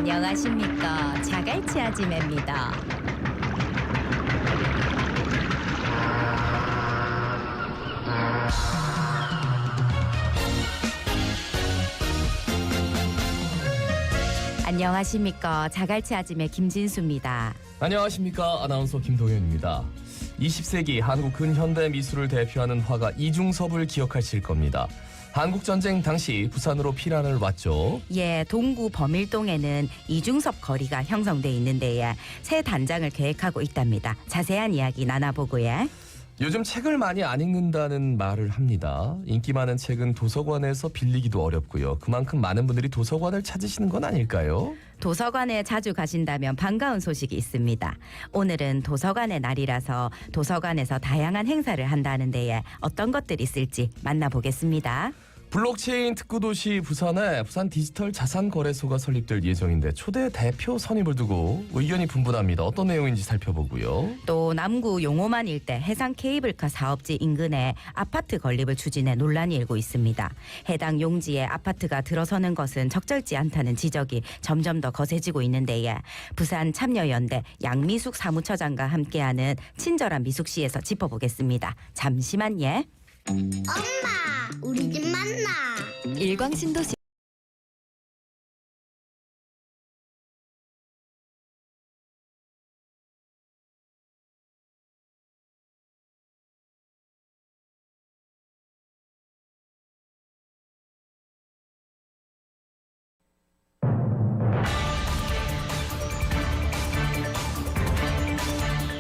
안녕하십니까. 자갈치 아지매입니다. 안녕하십니까. 자갈치 아지매 김진수입니다. 안녕하십니까. 아나운서 김동현입니다. 20세기 한국 근현대 미술을 대표하는 화가 이중섭을 기억하실 겁니다. 한국전쟁 당시 부산으로 피난을 왔죠. 예, 동구 범일동에는 이중섭 거리가 형성돼 있는데 새 단장을 계획하고 있답니다. 자세한 이야기 나눠보고요. 요즘 책을 많이 안 읽는다는 말을 합니다. 인기 많은 책은 도서관에서 빌리기도 어렵고요. 그만큼 많은 분들이 도서관을 찾으시는 건 아닐까요? 도서관에 자주 가신다면 반가운 소식이 있습니다. 오늘은 도서관의 날이라서 도서관에서 다양한 행사를 한다는데 어떤 것들이 있을지 만나보겠습니다. 블록체인 특구도시 부산에 부산 디지털 자산거래소가 설립될 예정인데 초대 대표 선임을 두고 의견이 분분합니다. 어떤 내용인지 살펴보고요. 또 남구 용호만 일대 해상 케이블카 사업지 인근에 아파트 건립을 추진해 논란이 일고 있습니다. 해당 용지에 아파트가 들어서는 것은 적절치 않다는 지적이 점점 더 거세지고 있는데 부산 참여연대 양미숙 사무처장과 함께하는 친절한 미숙시에서 짚어보겠습니다. 잠시만요. 엄마, 우리 집 만나. 일광신도시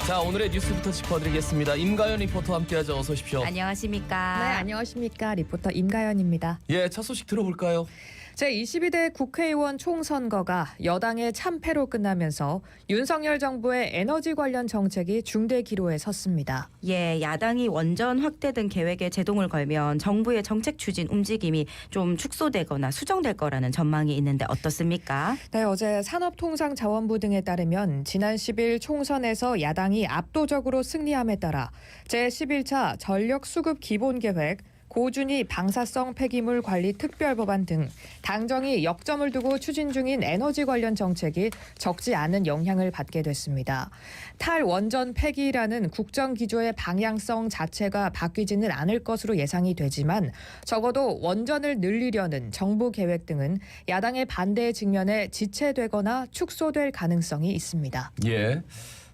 자, 오늘의 뉴스부터 짚어드리겠습니다. 임가연 리포터 함께하죠. 어서 오십시오. 안녕하십니까. 네, 안녕하십니까. 리포터 임가연입니다. 예, 첫 소식 들어볼까요? 제22대 국회의원 총선거가 여당의 참패로 끝나면서 윤석열 정부의 에너지 관련 정책이 중대 기로에 섰습니다. 예, 야당이 원전 확대 등 계획에 제동을 걸면 정부의 정책 추진 움직임이 좀 축소되거나 수정될 거라는 전망이 있는데 어떻습니까? 네, 어제 산업통상자원부 등에 따르면 지난 10일 총선에서 야당이 압도적으로 승리함에 따라 제11차 전력수급 기본계획, 고준위 방사성 폐기물 관리 특별법안 등 당정이 역점을 두고 추진 중인 에너지 관련 정책이 적지 않은 영향을 받게 됐습니다. 탈원전 폐기라는 국정 기조의 방향성 자체가 바뀌지는 않을 것으로 예상이 되지만 적어도 원전을 늘리려는 정부 계획 등은 야당의 반대의 직면에 지체되거나 축소될 가능성이 있습니다. 예.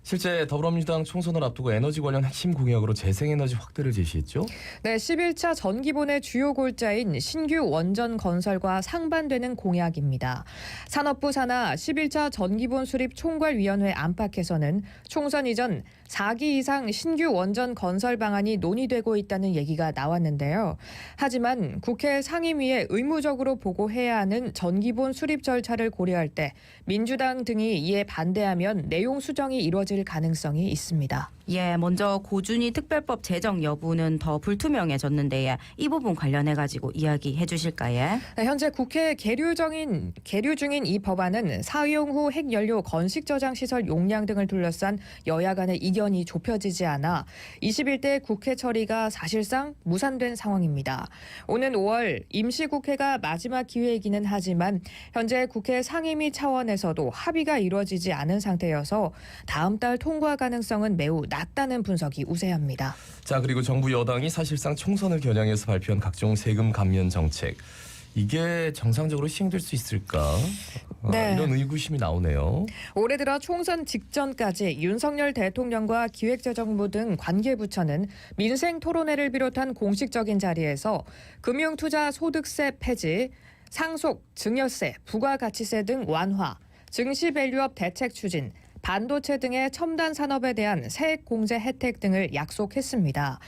실제 더불어민주당 총선을 앞두고 에너지 관련 핵심 공약으로 재생에너지 확대를 제시했죠. 네, 11차 전기본의 주요 골자인 신규 원전 건설과 상반되는 공약입니다. 산업부 산하 11차 전기본 수립 총괄위원회 안팎에서는 총선 이전 4기 이상 신규 원전 건설 방안이 논의되고 있다는 얘기가 나왔는데요. 하지만 국회 상임위에 의무적으로 보고해야 하는 전기본 수립 절차를 고려할 때 민주당 등이 이에 반대하면 내용 수정이 이루어질 가능성이 있습니다. 예, 먼저 고준위 특별법 제정 여부는 더 불투명해졌는데 이 부분 관련해가지고 이야기해 주실까요? 네, 현재 국회에 계류 중인 이 법안은 사용 후 핵연료 건식 저장 시설 용량 등을 둘러싼 여야 간의 이견이 좁혀지지 않아 21대 국회 처리가 사실상 무산된 상황입니다. 오는 5월 임시국회가 마지막 기회이기는 하지만 현재 국회 상임위 차원에서도 합의가 이루어지지 않은 상태여서 다음 달 통과 가능성은 매우 낮다는 분석이 우세합니다. 자, 그리고 정부 여당이 사실상 총선을 겨냥해서 발표한 각종 세금 감면 정책. 이게 정상적으로 시행될 수 있을까? 네. 이런 의구심이 나오네요. 올해 들어 총선 직전까지 윤석열 대통령과 기획재정부 등 관계부처는 민생 토론회를 비롯한 공식적인 자리에서 금융투자소득세 폐지, 상속, 증여세, 부가가치세 등 완화, 증시밸류업 대책 추진, 반도체 등의 첨단 산업에 대한 세액 공제 혜택 등을 약속했습니다.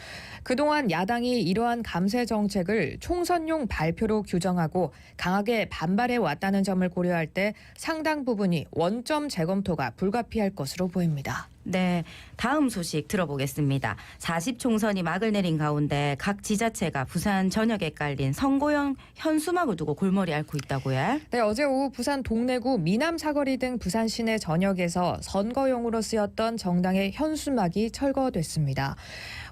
그동안 야당이 이러한 감세 정책을 총선용 발표로 규정하고 강하게 반발해 왔다는 점을 고려할 때 상당 부분이 원점 재검토가 불가피할 것으로 보입니다. 네, 다음 소식 들어보겠습니다. 40총선이 막을 내린 가운데 각 지자체가 부산 전역에 깔린 선거용 현수막을 두고 골머리 앓고 있다고요? 네, 어제 오후 부산 동래구 미남 사거리 등 부산 시내 전역에서 선거용으로 쓰였던 정당의 현수막이 철거됐습니다.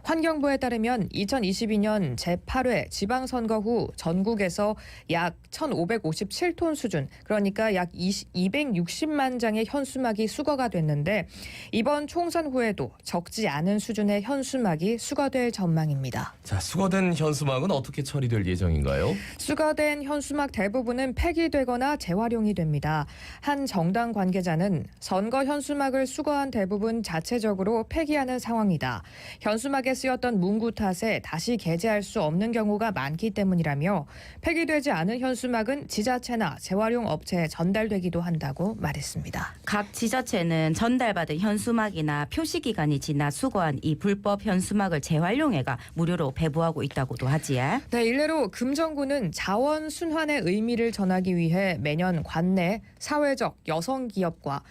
환경부에 따르면 2022년 제8회 지방선거 후 전국에서 약 1,557톤 수준, 그러니까 약 260만 장의 현수막이 수거가 됐는데 이번 총선 후에도 적지 않은 수준의 현수막이 수거될 전망입니다. 자, 수거된 현수막은 어떻게 처리될 예정인가요? 수거된 현수막 대부분은 폐기되거나 재활용이 됩니다. 한 정당 관계자는 선거 현수막을 수거한 대부분 자체적으로 폐기하는 상황이다. 현수막에 쓰였던 문구 탓에 다시 게재할 수 없는 경우가 많기 때문이라며 폐기되지 않은 현수막은 지자체나 재활용 업체에 전달되기도 한다고 말했습니다. 각 지자체는 전달받은 현수막이나 표시 기간이 지나 수거한 이 불법 현수막을 재활용해가 무료로 배부하고 있다고도 하지요. 네, 일례로 금정구는 자원 순환의 의미를 전하기 위해 매년 관내 사회적 여성 기업과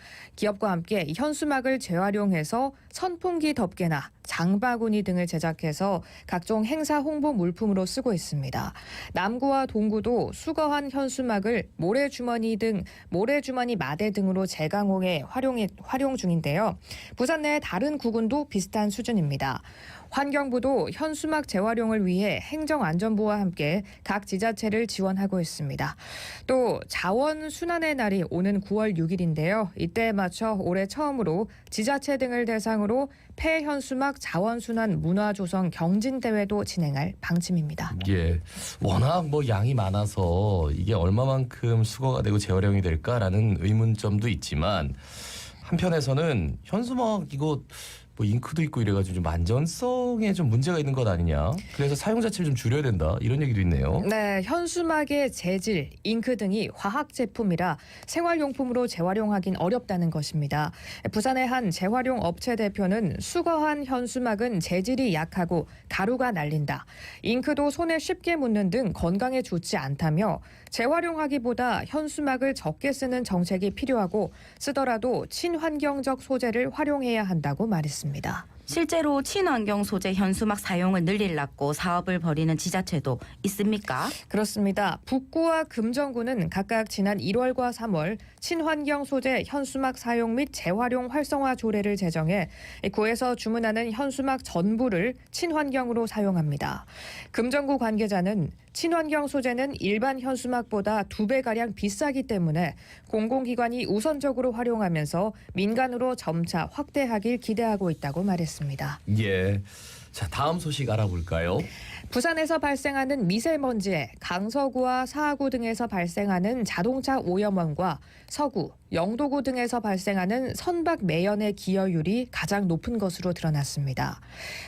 함께 현수막을 재활용해서 선풍기 덮개나 장바구니 등을 제작해서 각종 행사 홍보 물품으로 쓰고 있습니다. 남구와 동구도 수거한 현수막을 모래주머니 마대 등으로 재가공해 활용 중인데요. 부산 내 다른 구군도 비슷한 수준입니다. 환경부도 현수막 재활용을 위해 행정안전부와 함께 각 지자체를 지원하고 있습니다. 또 자원순환의 날이 오는 9월 6일인데요. 이때에 맞춰 올해 처음으로 지자체 등을 대상으로 폐현수막 자원순환 문화조성 경진대회도 진행할 방침입니다. 예, 워낙 양이 많아서 이게 얼마만큼 수거가 되고 재활용이 될까라는 의문점도 있지만 한편에서는 현수막 이거 잉크도 있고 이래가지고 좀 안전성에 좀 문제가 있는 것 아니냐. 그래서 사용 자체를 좀 줄여야 된다. 이런 얘기도 있네요. 네, 현수막의 재질, 잉크 등이 화학 제품이라 생활용품으로 재활용하긴 어렵다는 것입니다. 부산의 한 재활용 업체 대표는 수거한 현수막은 재질이 약하고 가루가 날린다. 잉크도 손에 쉽게 묻는 등 건강에 좋지 않다며 재활용하기보다 현수막을 적게 쓰는 정책이 필요하고 쓰더라도 친환경적 소재를 활용해야 한다고 말했습니다. 실제로 친환경 소재 현수막 사용을 늘리려고 사업을 벌이는 지자체도 있습니까? 그렇습니다. 북구와 금정구는 각각 지난 1월과 3월 친환경 소재 현수막 사용 및 재활용 활성화 조례를 제정해 구에서 주문하는 현수막 전부를 친환경으로 사용합니다. 금정구 관계자는 친환경 소재는 일반 현수막보다 2배가량 비싸기 때문에 공공기관이 우선적으로 활용하면서 민간으로 점차 확대하길 기대하고 있다고 말했습니다. 예. 자, 다음 소식 알아볼까요? 부산에서 발생하는 미세먼지에 강서구와 사하구 등에서 발생하는 자동차 오염원과 서구, 영도구 등에서 발생하는 선박 매연의 기여율이 가장 높은 것으로 드러났습니다.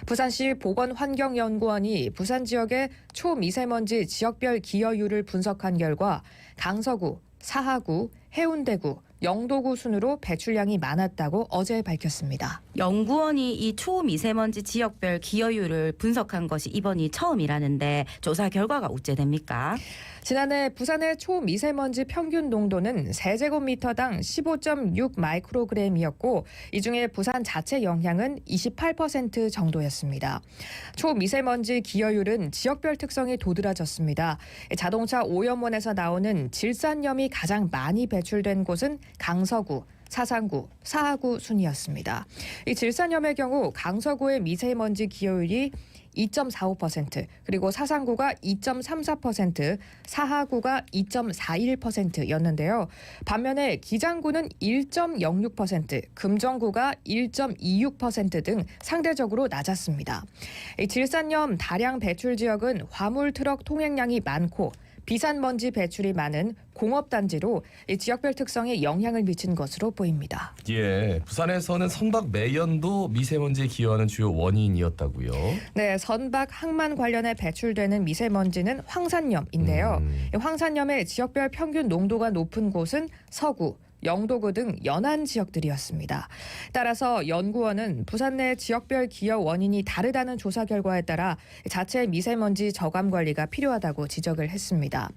부산시 보건환경연구원이 부산 지역의 초미세먼지 지역별 기여율을 분석한 결과 강서구, 사하구, 해운대구, 영도구 순으로 배출량이 많았다고 어제 밝혔습니다. 연구원이 이 초미세먼지 지역별 기여율을 분석한 것이 이번이 처음이라는데 조사 결과가 어째됩니까? 지난해 부산의 초미세먼지 평균 농도는 세제곱미터당 15.6 마이크로그램이었고 이 중에 부산 자체 영향은 28% 정도였습니다. 초미세먼지 기여율은 지역별 특성이 도드라졌습니다. 자동차 오염원에서 나오는 질산염이 가장 많이 배출된 곳은 강서구, 사상구, 사하구 순이었습니다. 이 질산염의 경우 강서구의 미세먼지 기여율이 2.45%, 그리고 사상구가 2.34%, 사하구가 2.41%였는데요. 반면에 기장구는 1.06%, 금정구가 1.26% 등 상대적으로 낮았습니다. 이 질산염 다량 배출 지역은 화물 트럭 통행량이 많고 비산먼지 배출이 많은 공업단지로 이 지역별 특성에 영향을 미친 것으로 보입니다. 예, 부산에서는 선박 매연도 미세먼지에 기여하는 주요 원인이었다고요. 네, 선박 항만 관련해 배출되는 미세먼지는 황산염인데요. 황산염의 지역별 평균 농도가 높은 곳은 서구, 영도구 등 연안 지역들이었습니다. 따라서 연구원은 부산 내 지역별 기여 원인이 다르다는 조사 결과에 따라 자체 미세먼지 저감 관리가 필요하다고 지적을 했습니다.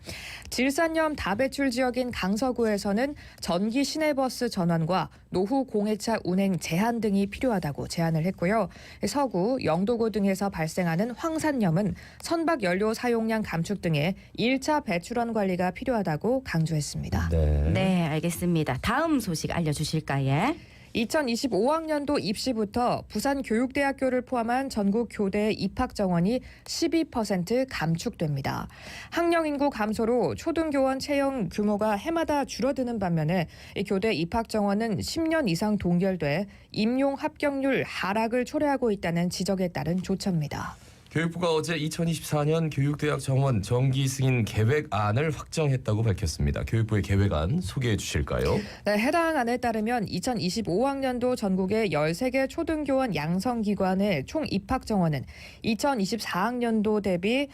질산염 다배출 지역인 강서구에서는 전기 시내버스 전환과 노후 공해차 운행 제한 등이 필요하다고 제안을 했고요. 서구, 영도구 등에서 발생하는 황산염은 선박 연료 사용량 감축 등의 1차 배출원 관리가 필요하다고 강조했습니다. 네, 알겠습니다. 다음 소식 알려주실까요? 2025학년도 입시부터 부산교육대학교를 포함한 전국 교대 입학 정원이 12% 감축됩니다. 학령 인구 감소로 초등교원 채용 규모가 해마다 줄어드는 반면에 이 교대 입학 정원은 10년 이상 동결돼 임용 합격률 하락을 초래하고 있다는 지적에 따른 조처입니다. 교육부가 어제 2024년 교육대학 정원 정기 승인 계획안을 확정했다고 밝혔습니다. 교육부의 계획안 소개해 주실까요? 네, 해당 안에 따르면 2025학년도 전국의 13개 초등교원 양성기관의 총 입학 정원은 2024학년도 대비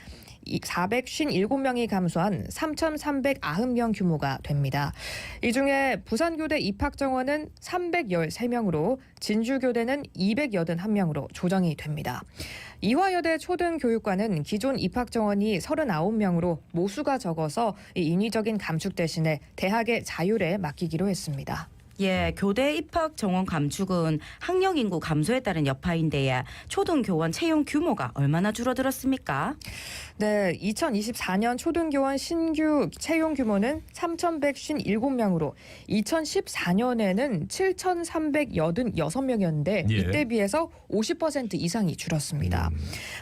457명이 감소한 3,390명 규모가 됩니다. 이 중에 부산교대 입학 정원은 313명으로 진주교대는 281명으로 조정이 됩니다. 이화여대 초등교육과는 기존 입학 정원이 39명으로 모수가 적어서 인위적인 감축 대신에 대학의 자율에 맡기기로 했습니다. 예, 교대 입학 정원 감축은 학령 인구 감소에 따른 여파인데요. 초등교원 채용 규모가 얼마나 줄어들었습니까? 네, 2024년 초등교원 신규 채용 규모는 3,157명으로 2014년에는 7,386명이었는데 예. 이때 비해서 50% 이상이 줄었습니다.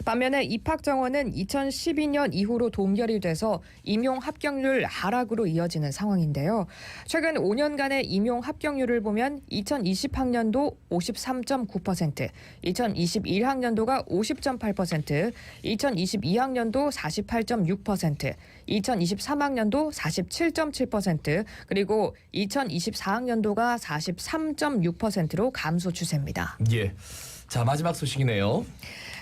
반면에 입학 정원은 2012년 이후로 동결이 돼서 임용 합격률 하락으로 이어지는 상황인데요. 최근 5년간의 임용 합격률을 보면 2020학년도 53.9%, 2021학년도가 50.8%, 2022학년도 48.6%, 2023학년도 47.7%, 그리고 2024학년도가 43.6%로 감소 추세입니다. 예. 자, 마지막 소식이네요.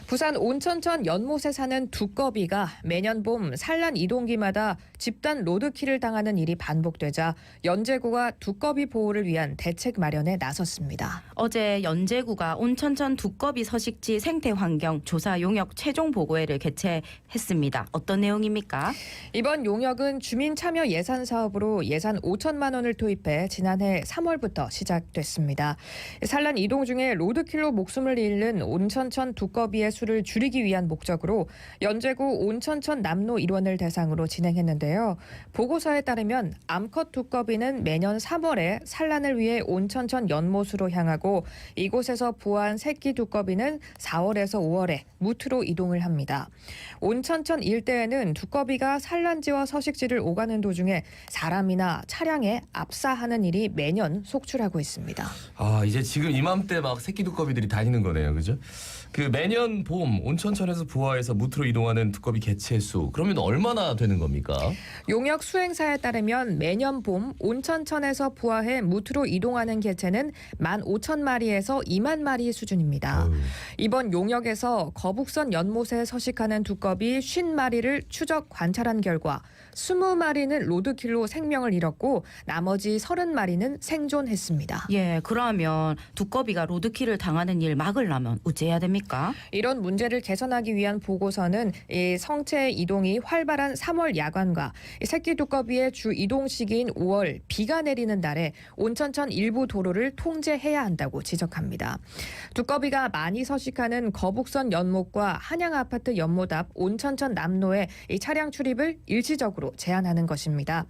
부산 온천천 연못에 사는 두꺼비가 매년 봄 산란 이동기마다 집단 로드킬을 당하는 일이 반복되자 연제구가 두꺼비 보호를 위한 대책 마련에 나섰습니다. 어제 연제구가 온천천 두꺼비 서식지 생태환경 조사 용역 최종 보고회를 개최했습니다. 어떤 내용입니까? 이번 용역은 주민 참여 예산 사업으로 예산 5천만 원을 투입해 지난해 3월부터 시작됐습니다. 산란 이동 중에 로드킬로 목숨을 잃는 온천천 두꺼비의 수를 줄이기 위한 목적으로 연제구 온천천 남로 일원을 대상으로 진행했는데요. 보고서에 따르면 암컷 두꺼비는 매년 3월에 산란을 위해 온천천 연못으로 향하고 이곳에서 부화한 새끼 두꺼비는 4월에서 5월에 무트로 이동을 합니다. 온천천 일대에는 두꺼비가 산란지와 서식지를 오가는 도중에 사람이나 차량에 압사하는 일이 매년 속출하고 있습니다. 아, 이제 지금 이맘때 막 새끼 두꺼비들이 다니는 거네요. 그죠? 그 매년 봄 온천천에서 부화해서 무트로 이동하는 두꺼비 개체 수 그러면 얼마나 되는 겁니까? 용역 수행사에 따르면 매년 봄 온천천에서 부화해 무트로 이동하는 개체는 15,000마리에서 2만 마리 수준입니다. 이번 용역에서 거북선 연못에 서식하는 두꺼비 50마리를 추적 관찰한 결과 20마리는 로드킬로 생명을 잃었고 나머지 30마리는 생존했습니다. 예, 그러면 두꺼비가 로드킬을 당하는 일 막으려면 어찌해야 됩니까? 이런 문제를 개선하기 위한 보고서는 이 성체 이동이 활발한 3월 야간과 새끼 두꺼비의 주 이동 시기인 5월 비가 내리는 날에 온천천 일부 도로를 통제해야 한다고 지적합니다. 두꺼비가 많이 서식하는 거북선 연못과 한양 아파트 연못 앞 온천천 남로에 이 차량 출입을 일시적으로 제한하는 것입니다.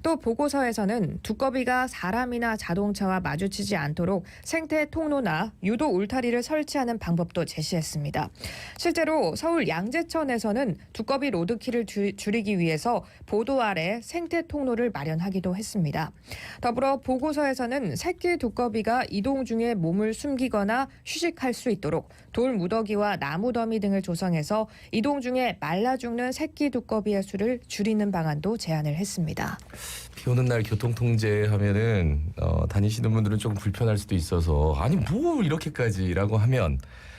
또 보고서에서는 두꺼비가 사람이나 자동차와 마주치지 않도록 생태 통로나 유도 울타리를 설치하는 방법도 제시했습니다. 실제로 서울 양재천에서는 두꺼비 로드킬을 줄이기 위해서 보도 아래 생태 통로를 마련하기도 했습니다. 더불어 보고서에서는 새끼 두꺼비가 이동 중에 몸을 숨기거나 휴식할 수 있도록 돌 무더기와 나무 더미 등을 조성해서 이동 중에 말라 죽는 새끼 두꺼비의 수를 줄이는 방안도 제안을 했습니다. 비 오는 날 교통 통제하면은 다니시는 분들은 조금 불편할 수도 있어서 아니 뭐 이렇게까지라고 하면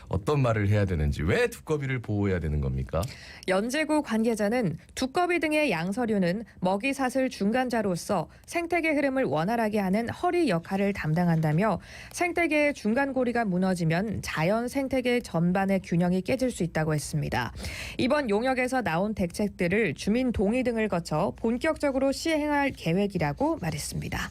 어떤 말을 해야 되는지 왜 두꺼비를 보호해야 되는 겁니까? 연제구 관계자는 두꺼비 등의 양서류는 먹이 사슬 중간자로서 생태계 흐름을 원활하게 하는 허리 역할을 담당한다며 생태계의 중간고리가 무너지면 자연 생태계 전반의 균형이 깨질 수 있다고 했습니다. 이번 용역에서 나온 대책들을 주민 동의 등을 거쳐 본격적으로 시행할 계획이라고 말했습니다.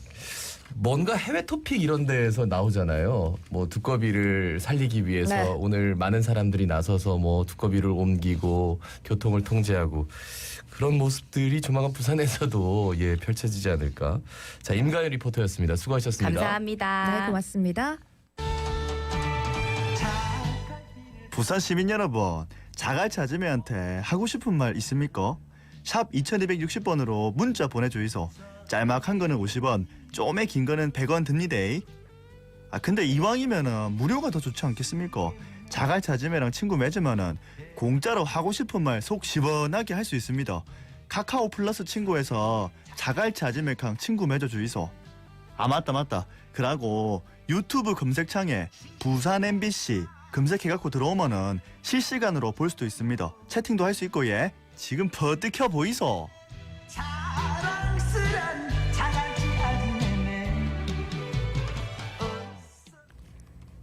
뭔가 해외 토픽 이런 데에서 나오잖아요. 뭐 두꺼비를 살리기 위해서 네. 오늘 많은 사람들이 나서서 뭐 두꺼비를 옮기고 교통을 통제하고 그런 모습들이 조만간 부산에서도 예 펼쳐지지 않을까. 자, 임가연 리포터였습니다. 수고하셨습니다. 감사합니다. 네, 고맙습니다. 부산 시민 여러분, 자갈치 아줌마한테 하고 싶은 말 있습니까? 샵 2260번으로 문자 보내주이소. 짤막한 거는 50원, 좀에 긴 거는 100원 듭니다. 근데 이왕이면은 무료가 더 좋지 않겠습니까? 자갈치 아줌마랑 친구 맺으면은 공짜로 하고 싶은 말 속 시원하게 할 수 있습니다. 카카오 플러스 친구에서 자갈치 아줌마랑 친구 맺어주이소. 맞다. 그러고 유튜브 검색창에 부산 MBC 검색해갖고 들어오면은 실시간으로 볼 수도 있습니다. 채팅도 할 수 있고 예. 지금 버뜩혀 보이소.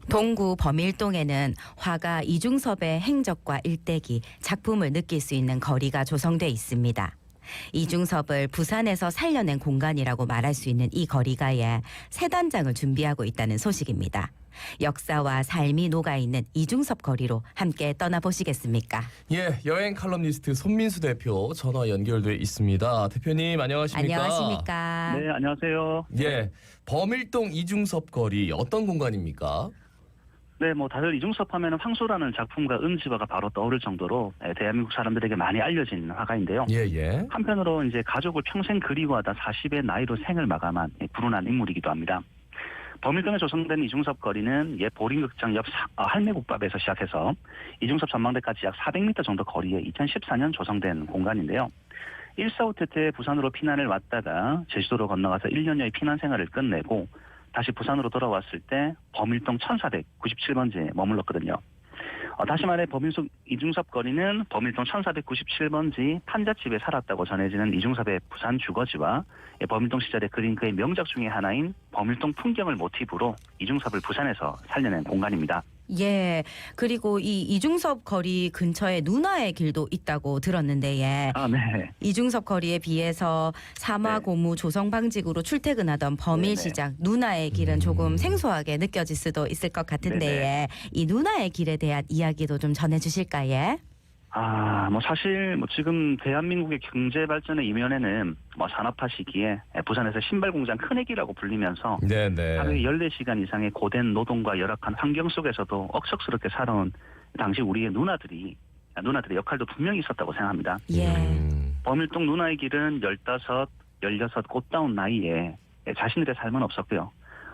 동구 범일동에는 화가 이중섭의 행적과 일대기, 작품을 느낄 수 있는 거리가 조성돼 있습니다. 이중섭을 부산에서 살려낸 공간이라고 말할 수 있는 이 거리가에 새 단장을 준비하고 있다는 소식입니다. 역사와 삶이 녹아있는 이중섭 거리로 함께 떠나보시겠습니까? 예, 여행 칼럼니스트 손민수 대표 전화 연결돼 있습니다. 대표님 안녕하십니까? 안녕하십니까? 네, 안녕하세요. 예, 범일동 이중섭 거리 어떤 공간입니까? 네, 뭐 다들 이중섭 하면 황소라는 작품과 음지화가 바로 떠오를 정도로 대한민국 사람들에게 많이 알려진 화가인데요. 예. 한편으로 이제 가족을 평생 그리워하다 40의 나이로 생을 마감한 불운한 인물이기도 합니다. 범일동에 조성된 이중섭 거리는 옛 보림극장 옆 할매국밥에서 시작해서 이중섭 전망대까지 약 400m 정도 거리에 2014년 조성된 공간인데요. 1.4.5 때 부산으로 피난을 왔다가 제주도로 건너가서 1년여의 피난 생활을 끝내고 다시 부산으로 돌아왔을 때 범일동 1497번지에 머물렀거든요. 다시 말해 범일동 이중섭 거리는 범일동 1497번지 판잣집에 살았다고 전해지는 이중섭의 부산 주거지와 범일동 시절에 그린 그의 명작 중에 하나인 범일동 풍경을 모티브로 이중섭을 부산에서 살려낸 공간입니다. 예, 그리고 이 이중섭 거리 근처에 누나의 길도 있다고 들었는데 예. 네. 이중섭 거리에 비해서 사마고무 조성방직으로 출퇴근하던 범일시장 누나의 길은 조금 생소하게 느껴질 수도 있을 것 같은데 예. 이 누나의 길에 대한 이야기도 좀 전해주실까요? 예? 뭐 사실 뭐 지금 대한민국의 경제 발전의 이면에는 뭐 산업화 시기에 부산에서 신발 공장 큰애기라고 불리면서 네네. 하루에 14시간 이상의 고된 노동과 열악한 환경 속에서도 억척스럽게 살아온 당시 우리의 누나들의 역할도 분명히 있었다고 생각합니다. 예. 범일동 누나의 길은 15, 16 꽃다운 나이에 자신들의 삶은 없었고요.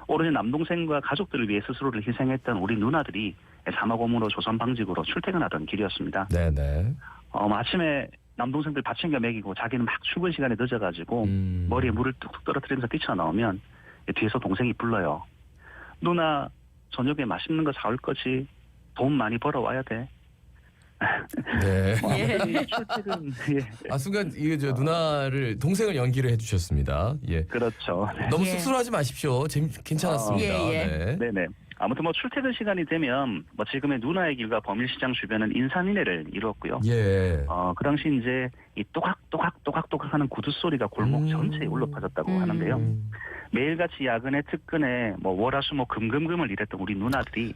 오로지 남동생과 가족들을 위해 스스로를 희생했던 우리 누나들이 사마고무로 조선 방직으로 출퇴근하던 길이었습니다. 네네. 아침에 남동생들 밥 챙겨 먹이고 자기는 막 출근 시간에 늦어가지고 머리에 물을 뚝뚝 떨어뜨리면서 뛰쳐나오면 뒤에서 동생이 불러요. 누나 저녁에 맛있는 거 사올 거지. 돈 많이 벌어와야 돼. 네. 출퇴근. 예. 순간 이게 저 누나를 동생을 연기를 해주셨습니다. 예. 그렇죠. 네. 너무 예. 쑥스러워하지 마십시오. 괜찮았습니다. 예. 네. 네네. 아무튼 뭐 출퇴근 시간이 되면 뭐 지금의 누나의 길과 범일시장 주변은 인산인해를 이루었고요. 예. 그 당시 이제 이 또각또각 하는 구두 소리가 골목 전체에 울려 퍼졌다고 하는데요. 매일같이 야근에 특근에 뭐 월화수목 금금금을 일했던 우리 누나들이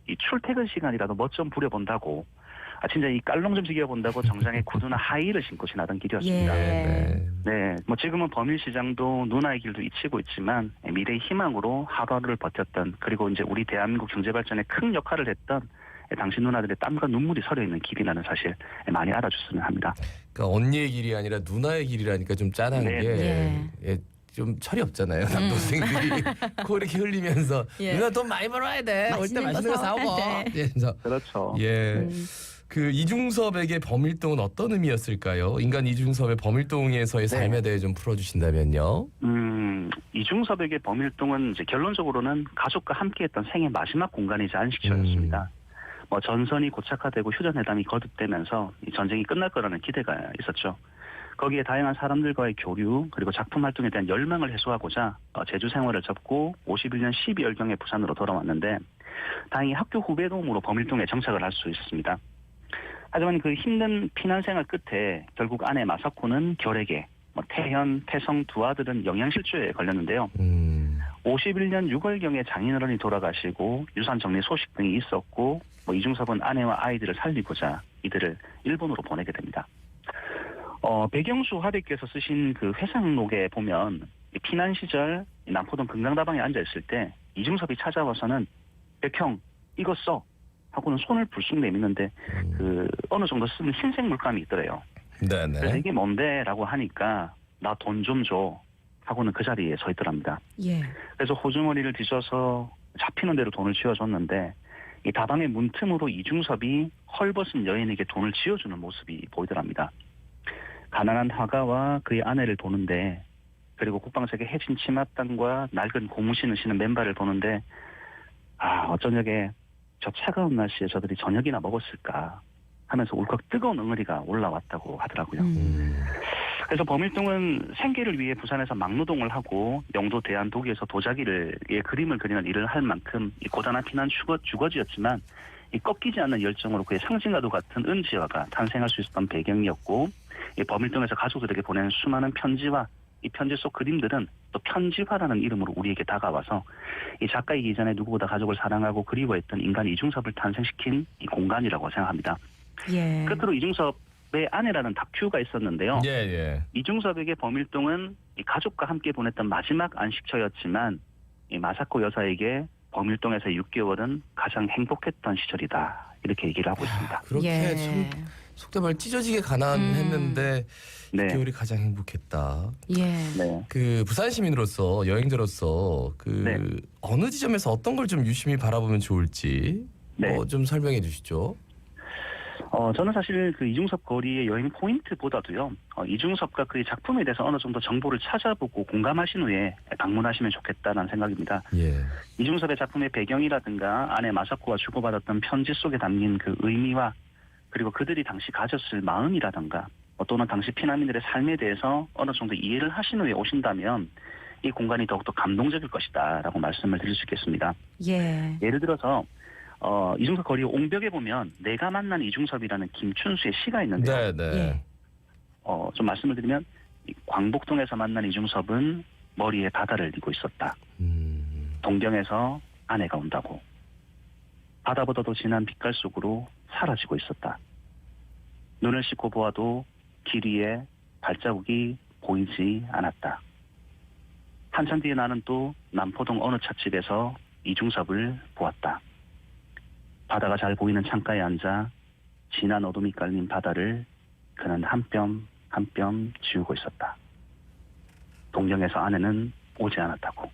이 출퇴근 시간이라도 뭐 좀 부려본다고 진짜 이 깔롱 좀 지겨본다고 정장에 구두나 하이힐을 신고 지나던 길이었습니다. 예. 네, 뭐 지금은 범일시장도 누나의 길도 잊히고 있지만 미래의 희망으로 하루하루를 버텼던 그리고 이제 우리 대한민국 경제 발전에 큰 역할을 했던 당시 누나들의 땀과 눈물이 서려 있는 길이라는 사실 많이 알아줬으면 합니다. 그러니까 언니의 길이 아니라 누나의 길이라니까 좀 짠한 네. 게. 예. 좀 철이 없잖아요. 남동생들이 코 이렇게 흘리면서 예. 누나 돈 많이 벌어야 돼. 올 때 맛있는 거 사오고. 네. 예, 그래서 그렇죠. 예. 그 이중섭에게 범일동은 어떤 의미였을까요? 인간 이중섭의 범일동에서의 네. 삶에 대해 좀 풀어주신다면요. 이중섭에게 범일동은 이제 결론적으로는 가족과 함께했던 생애 마지막 공간이자 안식처였습니다. 뭐 전선이 고착화되고 휴전회담이 거듭되면서 이 전쟁이 끝날 거라는 기대가 있었죠. 거기에 다양한 사람들과의 교류 그리고 작품 활동에 대한 열망을 해소하고자 제주 생활을 접고 51년 12월경에 부산으로 돌아왔는데 다행히 학교 후배 도움으로 범일동에 정착을 할 수 있었습니다. 하지만 그 힘든 피난 생활 끝에 결국 아내 마사코는 결핵에 태현, 태성 두 아들은 영양실조에 걸렸는데요. 51년 6월경에 장인어른이 돌아가시고 유산 정리 소식 등이 있었고 이중섭은 아내와 아이들을 살리고자 이들을 일본으로 보내게 됩니다. 백영수 화백께서 쓰신 그 회상록에 보면 피난 시절 남포동 금강다방에 앉아 있을 때 이중섭이 찾아와서는 백형 이거 써 하고는 손을 불쑥 내미는데 그 어느 정도 쓰는 흰색 물감이 있더래요. 네네. 그래서 이게 뭔데라고 하니까 나 돈 좀 줘 하고는 그 자리에 서 있더랍니다. 예. 그래서 호주머니를 뒤져서 잡히는 대로 돈을 쥐어줬는데 이 다방의 문틈으로 이중섭이 헐벗은 여인에게 돈을 쥐어주는 모습이 보이더랍니다. 가난한 화가와 그의 아내를 보는데 그리고 국방색의 해진 치맛단과 낡은 고무신을 신은 맨발을 보는데 어쩌녁에 저 차가운 날씨에 저들이 저녁이나 먹었을까 하면서 울컥 뜨거운 응어리가 올라왔다고 하더라고요. 그래서 범일동은 생계를 위해 부산에서 막노동을 하고 영도 대한독일에서 도자기를 그림을 그리는 일을 할 만큼 이 고단한 피난 주거지였지만 이 꺾이지 않는 열정으로 그의 상징과도 같은 은지화가 탄생할 수 있었던 배경이었고 이 범일동에서 가족들에게 보내는 수많은 편지와 이 편지 속 그림들은 또 편지화라는 이름으로 우리에게 다가와서 이 작가이기 전에 누구보다 가족을 사랑하고 그리워했던 인간 이중섭을 탄생시킨 이 공간이라고 생각합니다. 예. 끝으로 이중섭의 아내라는 다큐가 있었는데요. 예. 이중섭에게 범일동은 이 가족과 함께 보냈던 마지막 안식처였지만 이 마사코 여사에게 범일동에서 6개월은 가장 행복했던 시절이다. 이렇게 얘기를 하고 있습니다. 그렇게 예. 참 속된 말 찢어지게 가난했는데 네. 6개월이 가장 행복했다. 예. 네. 그 부산 시민으로서 여행자로서 그 네. 어느 지점에서 어떤 걸 좀 유심히 바라보면 좋을지 네. 좀 설명해 주시죠. 저는 사실 그 이중섭 거리의 여행 포인트보다도요, 이중섭과 그의 작품에 대해서 어느 정도 정보를 찾아보고 공감하신 후에 방문하시면 좋겠다는 생각입니다. 예. 이중섭의 작품의 배경이라든가 아내 마사코가 주고받았던 편지 속에 담긴 그 의미와 그리고 그들이 당시 가졌을 마음이라든가 또는 당시 피난민들의 삶에 대해서 어느 정도 이해를 하신 후에 오신다면 이 공간이 더욱더 감동적일 것이다라고 말씀을 드릴 수 있겠습니다. 예. 예를 들어서 이중섭 거리 옹벽에 보면 내가 만난 이중섭이라는 김춘수의 시가 있는데요. 네. 예. 좀 말씀을 드리면 이 광복동에서 만난 이중섭은 머리에 바다를 띠고 있었다. 동경에서 아내가 온다고. 바다보다도 진한 빛깔 속으로 사라지고 있었다. 눈을 씻고 보아도 길 위에 발자국이 보이지 않았다. 한참 뒤에 나는 또 남포동 어느 찻집에서 이중섭을 보았다. 바다가 잘 보이는 창가에 앉아 진한 어둠이 깔린 바다를 그는 한 뼘 한 뼘 지우고 있었다. 동경에서 아내는 오지 않았다고.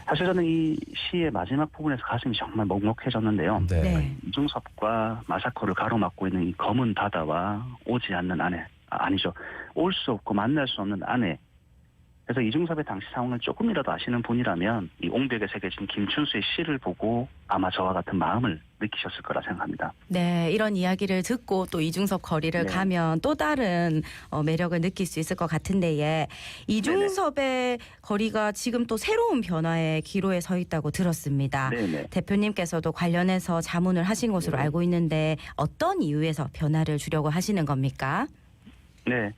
사실 저는 이 시의 마지막 부분에서 가슴이 정말 먹먹해졌는데요. 네. 네. 이중섭과 마사코를 가로막고 있는 이 검은 바다와 오지 않는 아내, 아니죠. 올 수 없고 만날 수 없는 아내. 그래서 이중섭의 당시 상황을 조금이라도 아시는 분이라면 이 옹벽에 새겨진 김춘수의 시를 보고 아마 저와 같은 마음을 느끼셨을 거라 생각합니다. 네, 이런 이야기를 듣고 또 이중섭 거리를 네. 가면 또 다른 매력을 느낄 수 있을 것 같은데 이중섭의 거리가 지금 또 새로운 변화의 기로에 서 있다고 들었습니다. 네네. 대표님께서도 관련해서 자문을 하신 것으로 네. 알고 있는데 어떤 이유에서 변화를 주려고 하시는 겁니까? 네.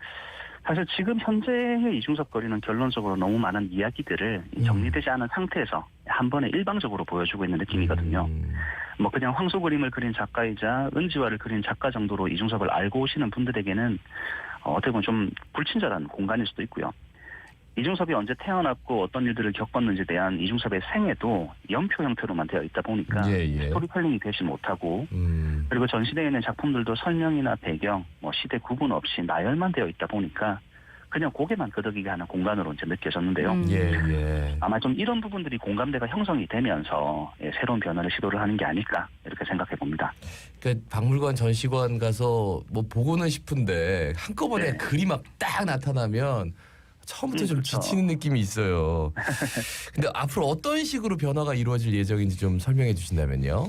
사실 지금 현재의 이중섭 거리는 결론적으로 너무 많은 이야기들을 정리되지 않은 상태에서 한 번에 일방적으로 보여주고 있는 느낌이거든요. 뭐 그냥 황소 그림을 그린 작가이자 은지화를 그린 작가 정도로 이중섭을 알고 오시는 분들에게는 어떻게 보면 좀 불친절한 공간일 수도 있고요. 이중섭이 언제 태어났고 어떤 일들을 겪었는지에 대한 이중섭의 생애도 연표 형태로만 되어 있다 보니까 예. 스토리텔링이 되지 못하고 그리고 전시대에 있는 작품들도 설명이나 배경, 시대 구분 없이 나열만 되어 있다 보니까 그냥 고개만 끄덕이게 하는 공간으로 이제 느껴졌는데요. 예. 아마 좀 이런 부분들이 공감대가 형성이 되면서 새로운 변화를 시도를 하는 게 아닐까 이렇게 생각해 봅니다. 그러니까 박물관 전시관 가서 뭐 보고는 싶은데 한꺼번에 네. 글이 막 딱 나타나면 처음부터 좀 그렇죠. 지치는 느낌이 있어요. 근데 앞으로 어떤 식으로 변화가 이루어질 예정인지 좀 설명해 주신다면요.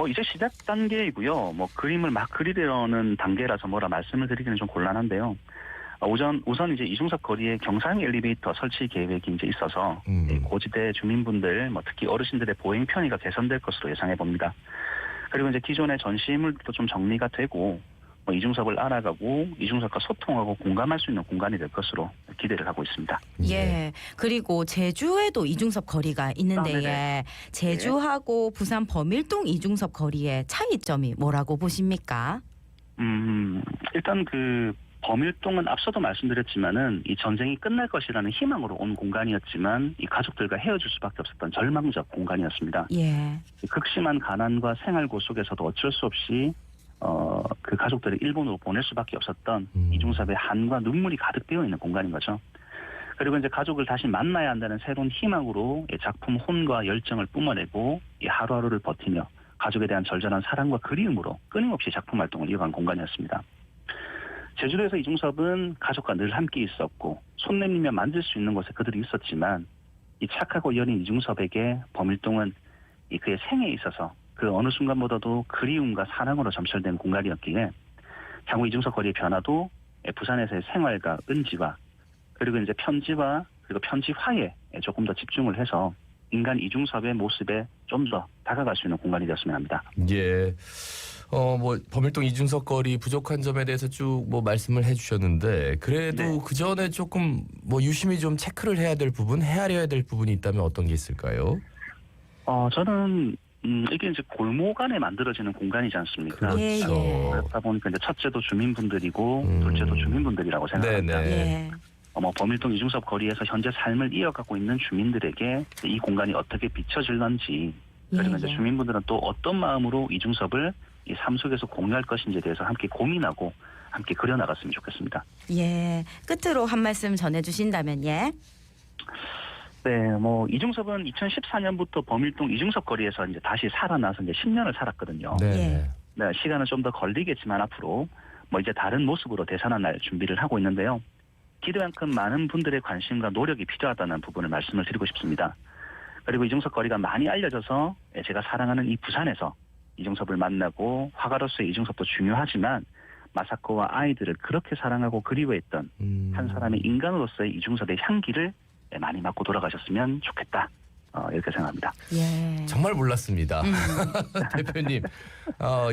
이제 시작 단계이고요. 그림을 막 그리려는 단계라서 뭐라 말씀을 드리기는 좀 곤란한데요. 우선 이제 이중섭 거리에 경상 엘리베이터 설치 계획이 이제 있어서 고지대 주민분들, 특히 어르신들의 보행 편의가 개선될 것으로 예상해 봅니다. 그리고 이제 기존의 전시물도 좀 정리가 되고 이중섭을 알아가고 이중섭과 소통하고 공감할 수 있는 공간이 될 것으로 기대를 하고 있습니다. 예. 그리고 제주에도 이중섭 거리가 있는데 네네. 제주하고 부산 범일동 이중섭 거리의 차이점이 뭐라고 보십니까? 일단 그 범일동은 앞서도 말씀드렸지만은 이 전쟁이 끝날 것이라는 희망으로 온 공간이었지만 이 가족들과 헤어질 수밖에 없었던 절망적 공간이었습니다. 예. 극심한 가난과 생활고 속에서도 어쩔 수 없이 그 가족들을 일본으로 보낼 수밖에 없었던 이중섭의 한과 눈물이 가득 되어 있는 공간인 거죠. 그리고 이제 가족을 다시 만나야 한다는 새로운 희망으로 이 작품 혼과 열정을 뿜어내고 이 하루하루를 버티며 가족에 대한 절절한 사랑과 그리움으로 끊임없이 작품 활동을 이어간 공간이었습니다. 제주도에서 이중섭은 가족과 늘 함께 있었고 손 내밀며 만질 수 있는 곳에 그들이 있었지만 이 착하고 여린 이중섭에게 범일동은 이 그의 생에 있어서 그 어느 순간보다도 그리움과 사랑으로 점철된 공간이었기에 향후 이중섭 거리의 변화도 부산에서의 생활과 은지와 그리고 이제 편지와 그리고 편지화에 조금 더 집중을 해서 인간 이중섭의 모습에 좀 더 다가갈 수 있는 공간이 되었으면 합니다. 예. 뭐 범일동 이중섭 거리 부족한 점에 대해서 쭉 뭐 말씀을 해주셨는데 그래도 네. 그 전에 조금 뭐 유심히 좀 체크를 해야 될 부분, 헤아려야 될 부분이 있다면 어떤 게 있을까요? 저는 이게 이제 골목 안에 만들어지는 공간이지 않습니까? 그렇죠. 예, 예. 그렇다 보니까 이제 첫째도 주민분들이고 둘째도 주민분들이라고 생각합니다. 네네. 예. 범일동 이중섭 거리에서 현재 삶을 이어가고 있는 주민들에게 이 공간이 어떻게 비춰질런지 그리고 이제 예. 주민분들은 또 어떤 마음으로 이중섭을 이 삶 속에서 공유할 것인지에 대해서 함께 고민하고 함께 그려나갔으면 좋겠습니다. 예. 끝으로 한 말씀 전해주신다면 예. 네, 이중섭은 2014년부터 범일동 이중섭 거리에서 이제 다시 살아나서 이제 10년을 살았거든요. 네. 예. 네, 시간은 좀 더 걸리겠지만 앞으로 이제 다른 모습으로 되살아날 준비를 하고 있는데요. 기대만큼 많은 분들의 관심과 노력이 필요하다는 부분을 말씀을 드리고 싶습니다. 그리고 이중섭 거리가 많이 알려져서 제가 사랑하는 이 부산에서 이중섭을 만나고 화가로서의 이중섭도 중요하지만 마사코와 아이들을 그렇게 사랑하고 그리워했던 한 사람의 인간으로서의 이중섭의 향기를 많이 맡고 돌아가셨으면 좋겠다. 이렇게 생각합니다. 예. 정말 몰랐습니다. 대표님.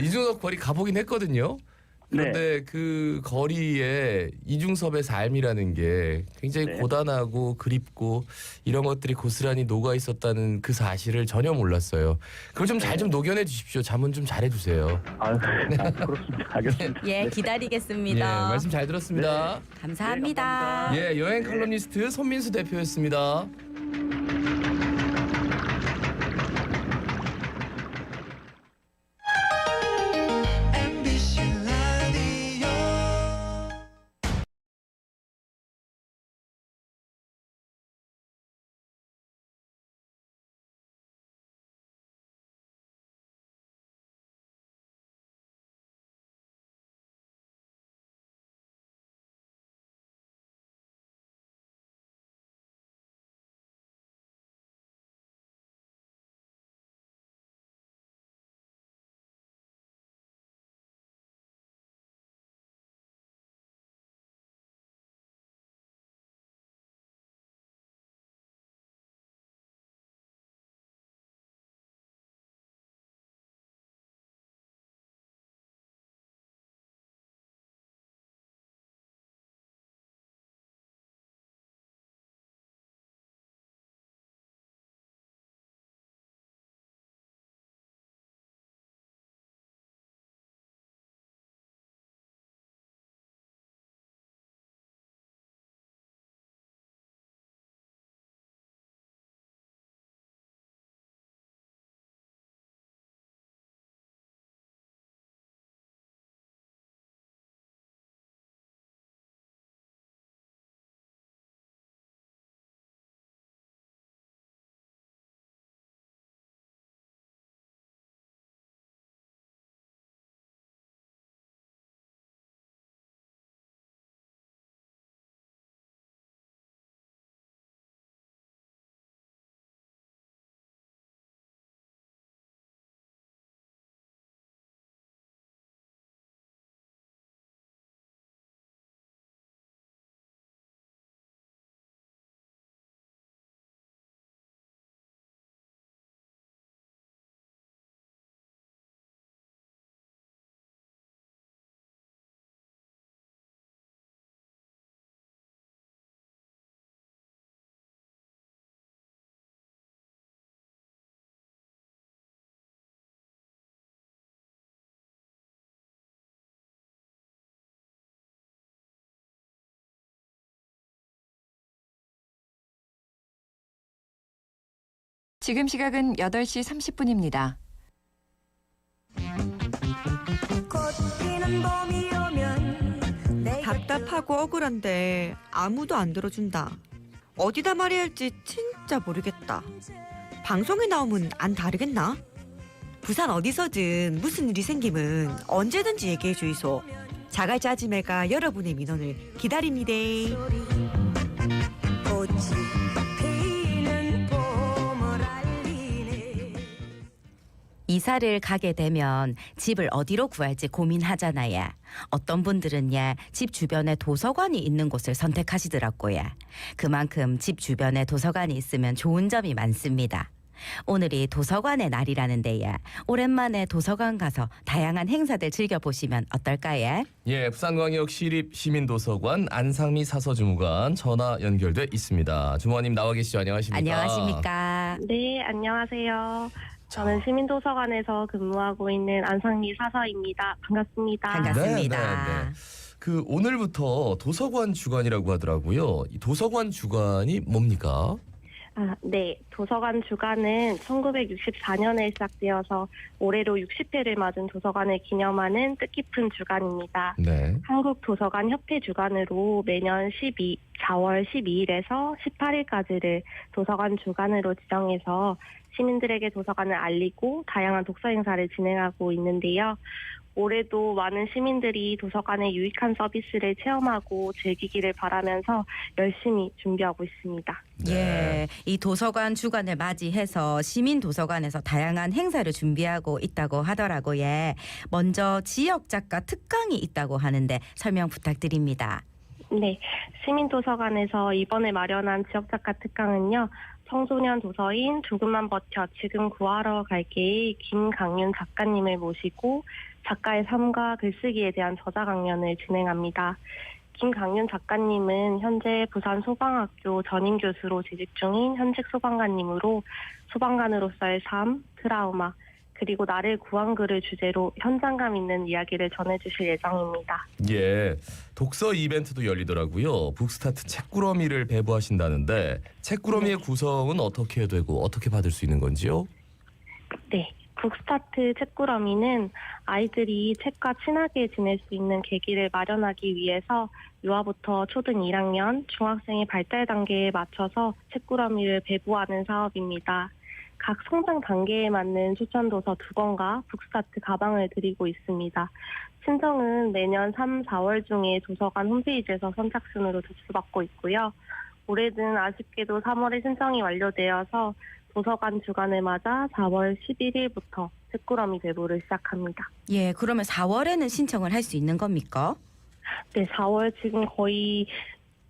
이중섭 거리 가보긴 했거든요. 그런데 그 거리에 이중섭의 삶이라는 게 굉장히 네. 고단하고 그립고 이런 것들이 고스란히 녹아 있었다는 그 사실을 전혀 몰랐어요. 그걸 좀 잘 좀 녹여내 주십시오. 잠은 좀 잘해 주세요. 그렇습니다. 알겠습니다. 예, 예, 기다리겠습니다. 말씀 잘 들었습니다. 감사합니다. 네, 예, 여행 칼럼니스트 손민수 대표였습니다. 지금 시각은 8시 30분입니다. 답답하고 억울한데 아무도 안 들어준다. 어디다 말해야 할지 진짜 모르겠다. 방송에 나오면 안 다르겠나? 부산 어디서든 무슨 일이 생기면 언제든지 얘기해 주이소. 자갈치 아지매가 여러분의 민원을 기다립니다. 이사를 가게 되면 집을 어디로 구할지 고민하잖아요. 어떤 분들은 집 주변에 도서관이 있는 곳을 선택하시더라고요. 그만큼 집 주변에 도서관이 있으면 좋은 점이 많습니다. 오늘이 도서관의 날이라는데요. 오랜만에 도서관 가서 다양한 행사들 즐겨보시면 어떨까요? 예, 부산광역 시립시민도서관 안상미 사서주무관 전화 연결돼 있습니다. 주무관님 나와 계시죠? 안녕하십니까? 안녕하십니까? 네, 안녕하세요. 저는 시민도서관에서 근무하고 있는 안상미 사서입니다. 반갑습니다. 반갑습니다. 네. 그 오늘부터 도서관 주간이라고 하더라고요. 이 도서관 주간이 뭡니까? 네. 도서관 주간은 1964년에 시작되어서 올해로 60회를 맞은 도서관을 기념하는 뜻깊은 주간입니다. 네. 한국도서관협회 주간으로 매년 4월 12일에서 18일까지를 도서관 주간으로 지정해서 시민들에게 도서관을 알리고 다양한 독서 행사를 진행하고 있는데요. 올해도 많은 시민들이 도서관의 유익한 서비스를 체험하고 즐기기를 바라면서 열심히 준비하고 있습니다. 네. 예, 이 도서관 주간을 맞이해서 시민도서관에서 다양한 행사를 준비하고 있다고 하더라고요. 먼저 지역 작가 특강이 있다고 하는데 설명 부탁드립니다. 네, 시민도서관에서 이번에 마련한 지역작가 특강은요. 청소년 도서인 조금만 버텨 지금 구하러 갈게의 김강윤 작가님을 모시고 작가의 삶과 글쓰기에 대한 저자 강연을 진행합니다. 김강윤 작가님은 현재 부산 소방학교 전임 교수로 재직 중인 현직 소방관님으로 소방관으로서의 삶, 트라우마, 그리고 나를 구한 글을 주제로 현장감 있는 이야기를 전해주실 예정입니다. 예, 독서 이벤트도 열리더라고요. 북스타트 책꾸러미를 배부하신다는데 책꾸러미의 구성은 어떻게 되고 어떻게 받을 수 있는 건지요? 네. 북스타트 책꾸러미는 아이들이 책과 친하게 지낼 수 있는 계기를 마련하기 위해서 유아부터 초등 1학년, 중학생의 발달 단계에 맞춰서 책꾸러미를 배부하는 사업입니다. 각 성장 단계에 맞는 추천 도서 2권과 북스타트 가방을 드리고 있습니다. 신청은 매년 3, 4월 중에 도서관 홈페이지에서 선착순으로 접수받고 있고요. 올해는 아쉽게도 3월에 신청이 완료되어서 도서관 주간을 맞아 4월 11일부터 책꾸러미 배부를 시작합니다. 예, 그러면 4월에는 신청을 할 수 있는 겁니까? 네, 4월 지금 거의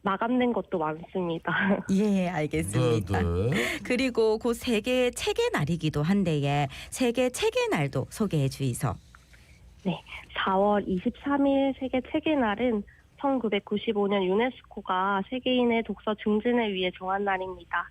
마감된 것도 많습니다. 예, 알겠습니다. 네. 그리고 곧 세계 책의 날이기도 한데 세계 책의 날도 소개해 주이소. 네, 4월 23일 세계 책의 날은 1995년 유네스코가 세계인의 독서 증진을 위해 정한 날입니다.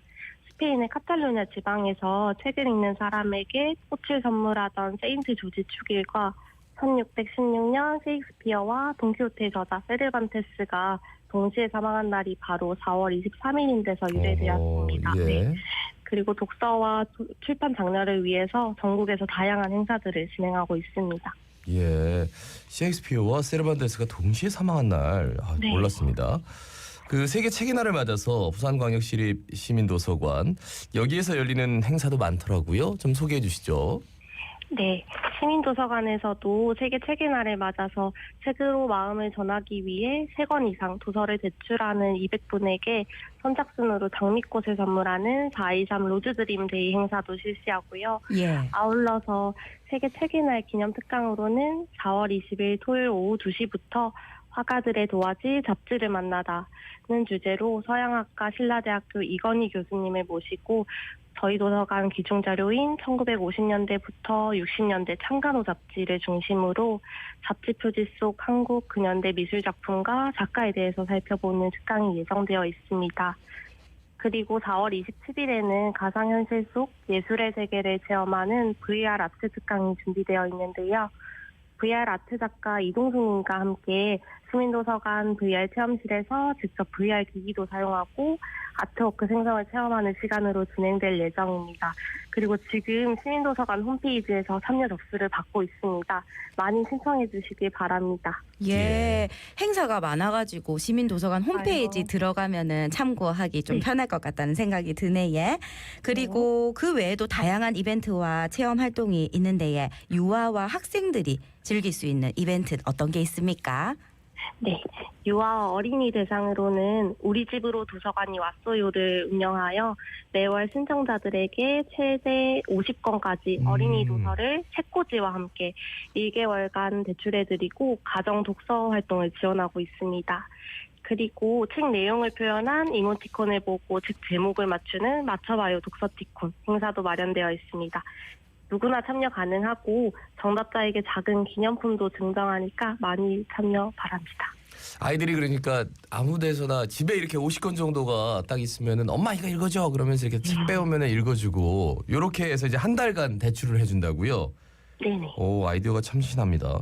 스페인의 카탈루냐 지방에서 책을 읽는 사람에게 꽃을 선물하던 세인트 조지 축일과 1616년 셰익스피어와 돈키호테의 저자 세르반테스가 동시에 사망한 날이 바로 4월 23일인 데서 유래되었습니다. 예. 네. 그리고 독서와 출판 장려를 위해서 전국에서 다양한 행사들을 진행하고 있습니다. 예, 셰익스피어와 세르반테스가 동시에 사망한 날 네. 몰랐습니다. 그 세계 책의 날을 맞아서 부산광역시립시민도서관 여기에서 열리는 행사도 많더라고요. 좀 소개해 주시죠. 네, 시민도서관에서도 세계 책의 날을 맞아서 책으로 마음을 전하기 위해 3권 이상 도서를 제출하는 200분에게 선착순으로 장미꽃을 선물하는 4.23 로즈드림 데이 행사도 실시하고요. 예. 아울러서 세계 책의 날 기념 특강으로는 4월 20일 토요일 오후 2시부터 화가들의 도화지 잡지를 만나다는 주제로 서양학과 신라대학교 이건희 교수님을 모시고 저희 도서관 기중자료인 1950년대부터 60년대 창간호 잡지를 중심으로 잡지 표지 속 한국 근현대 미술작품과 작가에 대해서 살펴보는 특강이 예정되어 있습니다. 그리고 4월 27일에는 가상현실 속 예술의 세계를 체험하는 VR 아트 특강이 준비되어 있는데요. VR 아트 작가 이동숙님과 함께 시민도서관 VR 체험실에서 직접 VR 기기도 사용하고 아트워크 생성을 체험하는 시간으로 진행될 예정입니다. 그리고 지금 시민도서관 홈페이지에서 참여 접수를 받고 있습니다. 많이 신청해 주시길 바랍니다. 예, 행사가 많아가지고 시민도서관 홈페이지 아이고. 들어가면은 참고하기 좀 편할 것 같다는 생각이 드네. 예. 그리고 그 외에도 다양한 이벤트와 체험 활동이 있는데 예, 유아와 학생들이 즐길 수 있는 이벤트 어떤 게 있습니까? 네, 유아와 어린이 대상으로는 우리 집으로 도서관이 왔어요를 운영하여 매월 신청자들에게 최대 50권까지 어린이 도서를 책꽂이와 함께 1개월간 대출해드리고 가정 독서 활동을 지원하고 있습니다. 그리고 책 내용을 표현한 이모티콘을 보고 책 제목을 맞추는 맞춰봐요 독서티콘 행사도 마련되어 있습니다. 누구나 참여 가능하고 정답자에게 작은 기념품도 증정하니까 많이 참여 바랍니다. 아이들이 그러니까 아무 데서나 집에 이렇게 50권 정도가 딱 있으면은 엄마 이거 읽어줘 그러면서 이렇게 책 빼오면은 읽어주고 요렇게 해서 이제 한 달간 대출을 해준다고요. 네네. 오, 아이디어가 참신합니다.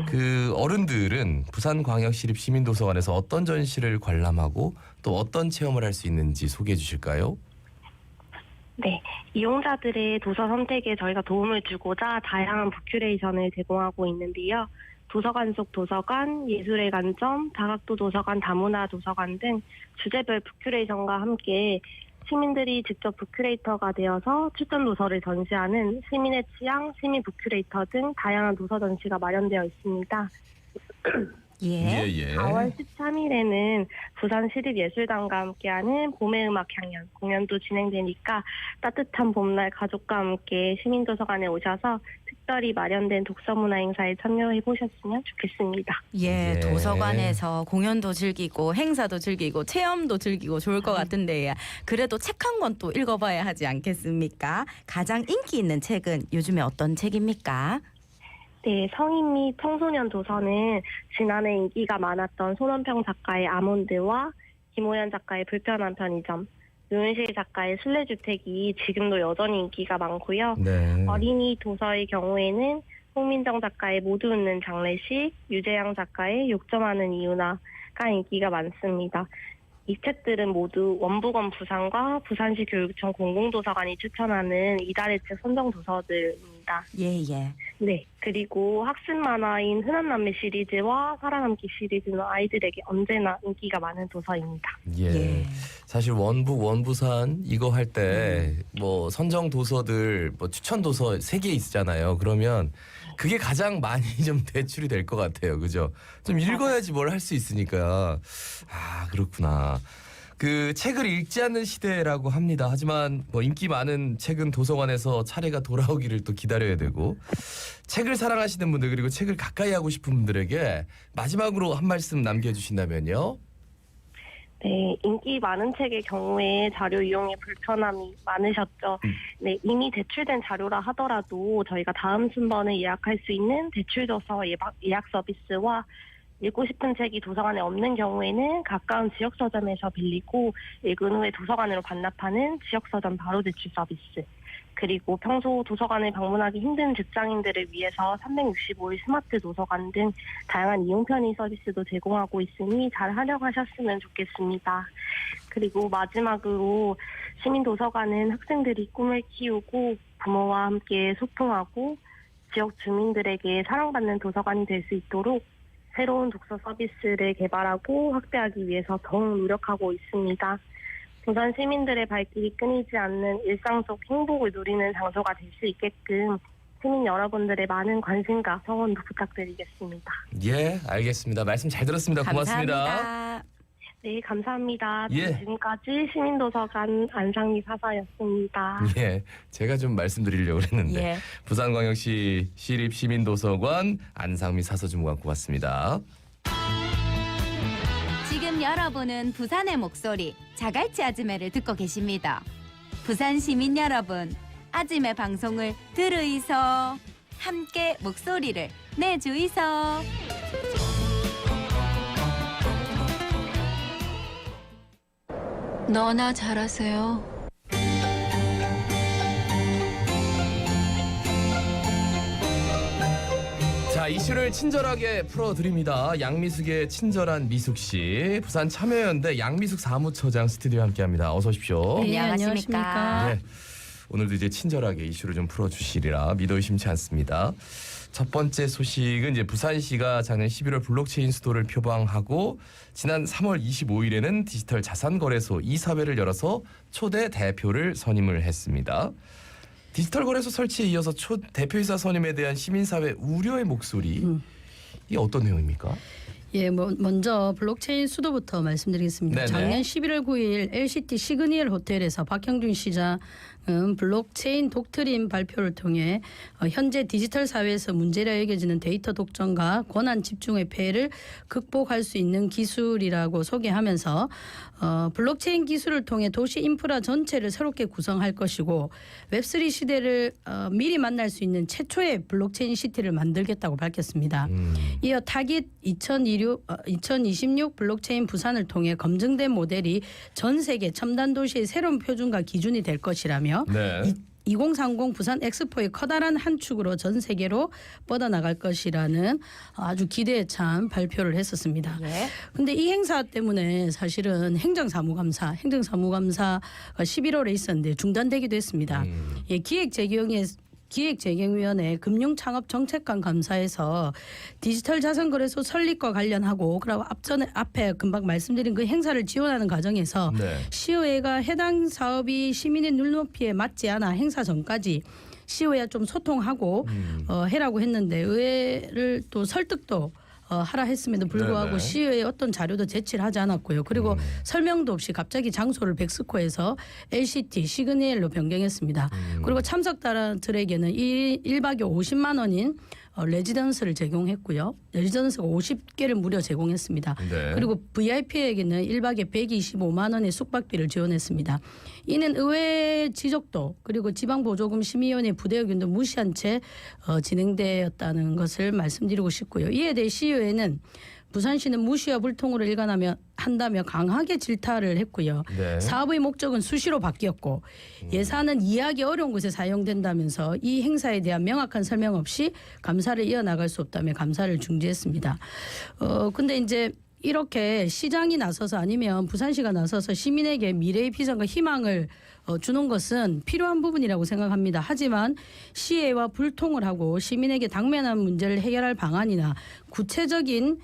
그 어른들은 부산광역시립 시민도서관에서 어떤 전시를 관람하고 또 어떤 체험을 할 수 있는지 소개해 주실까요? 네, 이용자들의 도서 선택에 저희가 도움을 주고자 다양한 부큐레이션을 제공하고 있는데요. 도서관 속 도서관, 예술의 관점, 다각도 도서관, 다문화 도서관 등 주제별 부큐레이션과 함께 시민들이 직접 부큐레이터가 되어서 추천 도서를 전시하는 시민의 취향, 시민 부큐레이터 등 다양한 도서 전시가 마련되어 있습니다. 예. 예. 4월 13일에는 부산시립예술단과 함께하는 봄의 음악 향연 공연도 진행되니까 따뜻한 봄날 가족과 함께 시민도서관에 오셔서 특별히 마련된 독서문화 행사에 참여해 보셨으면 좋겠습니다. 예, 예. 도서관에서 공연도 즐기고 행사도 즐기고 체험도 즐기고 좋을 것 같은데 그래도 책 한 권 또 읽어봐야 하지 않겠습니까? 가장 인기 있는 책은 요즘에 어떤 책입니까? 네, 성인 및 청소년 도서는 지난해 인기가 많았던 손원평 작가의 아몬드와 김호연 작가의 불편한 편의점, 노윤실 작가의 순례주택이 지금도 여전히 인기가 많고요. 네. 어린이 도서의 경우에는 홍민정 작가의 모두 웃는 장례식, 유재양 작가의 욕정하는 이유나가 인기가 많습니다. 이 책들은 모두 원부건 부산과 부산시 교육청 공공도서관이 추천하는 이달의 책 선정 도서들입니다. 예. 네, 그리고 학습 만화인 흔한 남매 시리즈와 살아남기 시리즈는 아이들에게 언제나 인기가 많은 도서입니다. 예. 사실 원북 원부산 이거 할 때 뭐 선정 도서들 뭐 추천 도서 3개 있잖아요. 그러면 그게 가장 많이 좀 대출이 될 것 같아요. 그죠? 좀 읽어야지 뭘 할 수 있으니까. 아, 그렇구나. 그 책을 읽지 않는 시대라고 합니다. 하지만 뭐 인기 많은 책은 도서관에서 차례가 돌아오기를 또 기다려야 되고 책을 사랑하시는 분들 그리고 책을 가까이 하고 싶은 분들에게 마지막으로 한 말씀 남겨주신다면요. 네, 인기 많은 책의 경우에 자료 이용에 불편함이 많으셨죠. 네, 이미 대출된 자료라 하더라도 저희가 다음 순번에 예약할 수 있는 대출도서 예약 서비스와 읽고 싶은 책이 도서관에 없는 경우에는 가까운 지역서점에서 빌리고 읽은 후에 도서관으로 반납하는 지역서점 바로 대출 서비스, 그리고 평소 도서관을 방문하기 힘든 직장인들을 위해서 365일 스마트 도서관 등 다양한 이용 편의 서비스도 제공하고 있으니 잘 활용하셨으면 좋겠습니다. 그리고 마지막으로 시민도서관은 학생들이 꿈을 키우고 부모와 함께 소통하고 지역 주민들에게 사랑받는 도서관이 될 수 있도록 새로운 독서 서비스를 개발하고 확대하기 위해서 더욱 노력하고 있습니다. 부산 시민들의 발길이 끊이지 않는 일상 속 행복을 누리는 장소가 될 수 있게끔 시민 여러분들의 많은 관심과 성원도 부탁드리겠습니다. 예, 알겠습니다. 말씀 잘 들었습니다. 고맙습니다. 감사합니다. 네, 감사합니다. 예. 지금까지 시민도서관 안상미 사사였습니다. 예, 제가 좀 말씀드리려고 했는데 예. 부산광역시 시립시민도서관 안상미 사서주무관 고맙습니다. 지금 여러분은 부산의 목소리 자갈치 아즈메를 듣고 계십니다. 부산 시민 여러분, 아즈메 방송을 들으이소. 함께 목소리를 내주이소. 너나 잘하세요. 자, 자, 이슈를 친절하게 풀어드립니다. 양미숙의 친절한 미숙 씨, 부산 참여연대 양미숙 사무처장 스튜디오에 함께합니다. 어서 오십시오. 네, 안녕하십니까. 네, 오늘도 이제 친절하게 이슈를 좀 풀어주시리라 믿어 의심치 않습니다. 첫 번째 소식은 이제 부산시가 작년 11월 블록체인 수도를 표방하고 지난 3월 25일에는 디지털 자산거래소 이사회를 열어서 초대 대표를 선임을 했습니다. 디지털 거래소 설치에 이어서 초 대표이사 선임에 대한 시민사회 우려의 목소리, 이게 어떤 내용입니까? 예, 먼저 블록체인 수도부터 말씀드리겠습니다. 네네. 작년 11월 9일 LCT 시그니엘 호텔에서 박형준 시장은 블록체인 독트린 발표를 통해 현재 디지털 사회에서 문제라 여겨지는 데이터 독점과 권한 집중의 폐해를 극복할 수 있는 기술이라고 소개하면서 블록체인 기술을 통해 도시 인프라 전체를 새롭게 구성할 것이고 웹3 시대를 미리 만날 수 있는 최초의 블록체인 시티를 만들겠다고 밝혔습니다. 이어 타깃 2026 블록체인 부산을 통해 검증된 모델이 전 세계 첨단 도시의 새로운 표준과 기준이 될 것이라며 네. 2030 부산 엑스포의 커다란 한 축으로 전 세계로 뻗어나갈 것이라는 아주 기대에 찬 발표를 했었습니다. 그런데 이 행사 때문에 사실은 행정사무감사가 11월에 있었는데 중단되기도 했습니다. 예, 기획재경위원회 금융창업정책관 감사에서 디지털 자산거래소 설립과 관련하고 그리고 앞에 금방 말씀드린 그 행사를 지원하는 과정에서 네. 시의회가 해당 사업이 시민의 눈높이에 맞지 않아 행사 전까지 시의회와 좀 소통하고 해라고 했는데 의회를 또 설득도 하라 했음에도 불구하고 네네. 시의회에 어떤 자료도 제출을 하지 않았고요. 그리고 설명도 없이 갑자기 장소를 백스코에서 LCT 시그니엘로 변경했습니다. 그리고 참석자들에게는 1박에 50만 원인 레지던스를 제공했고요. 레지던스가 50개를 무려 제공했습니다. 네. 그리고 VIP에게는 1박에 125만 원의 숙박비를 지원했습니다. 이는 의회 지적도 그리고 지방보조금 심의위원회 부대 의견도 무시한 채 진행되었다는 것을 말씀드리고 싶고요. 이에 대해 시의회는 부산시는 무시와 불통으로 한다며 강하게 질타를 했고요. 네. 사업의 목적은 수시로 바뀌었고 예산은 이해하기 어려운 곳에 사용된다면서 이 행사에 대한 명확한 설명 없이 감사를 이어나갈 수 없다며 감사를 중지했습니다. 근데 이제 이렇게 시장이 나서서 아니면 부산시가 나서서 시민에게 미래의 비전과 희망을 주는 것은 필요한 부분이라고 생각합니다. 하지만 시의회와 불통을 하고 시민에게 당면한 문제를 해결할 방안이나 구체적인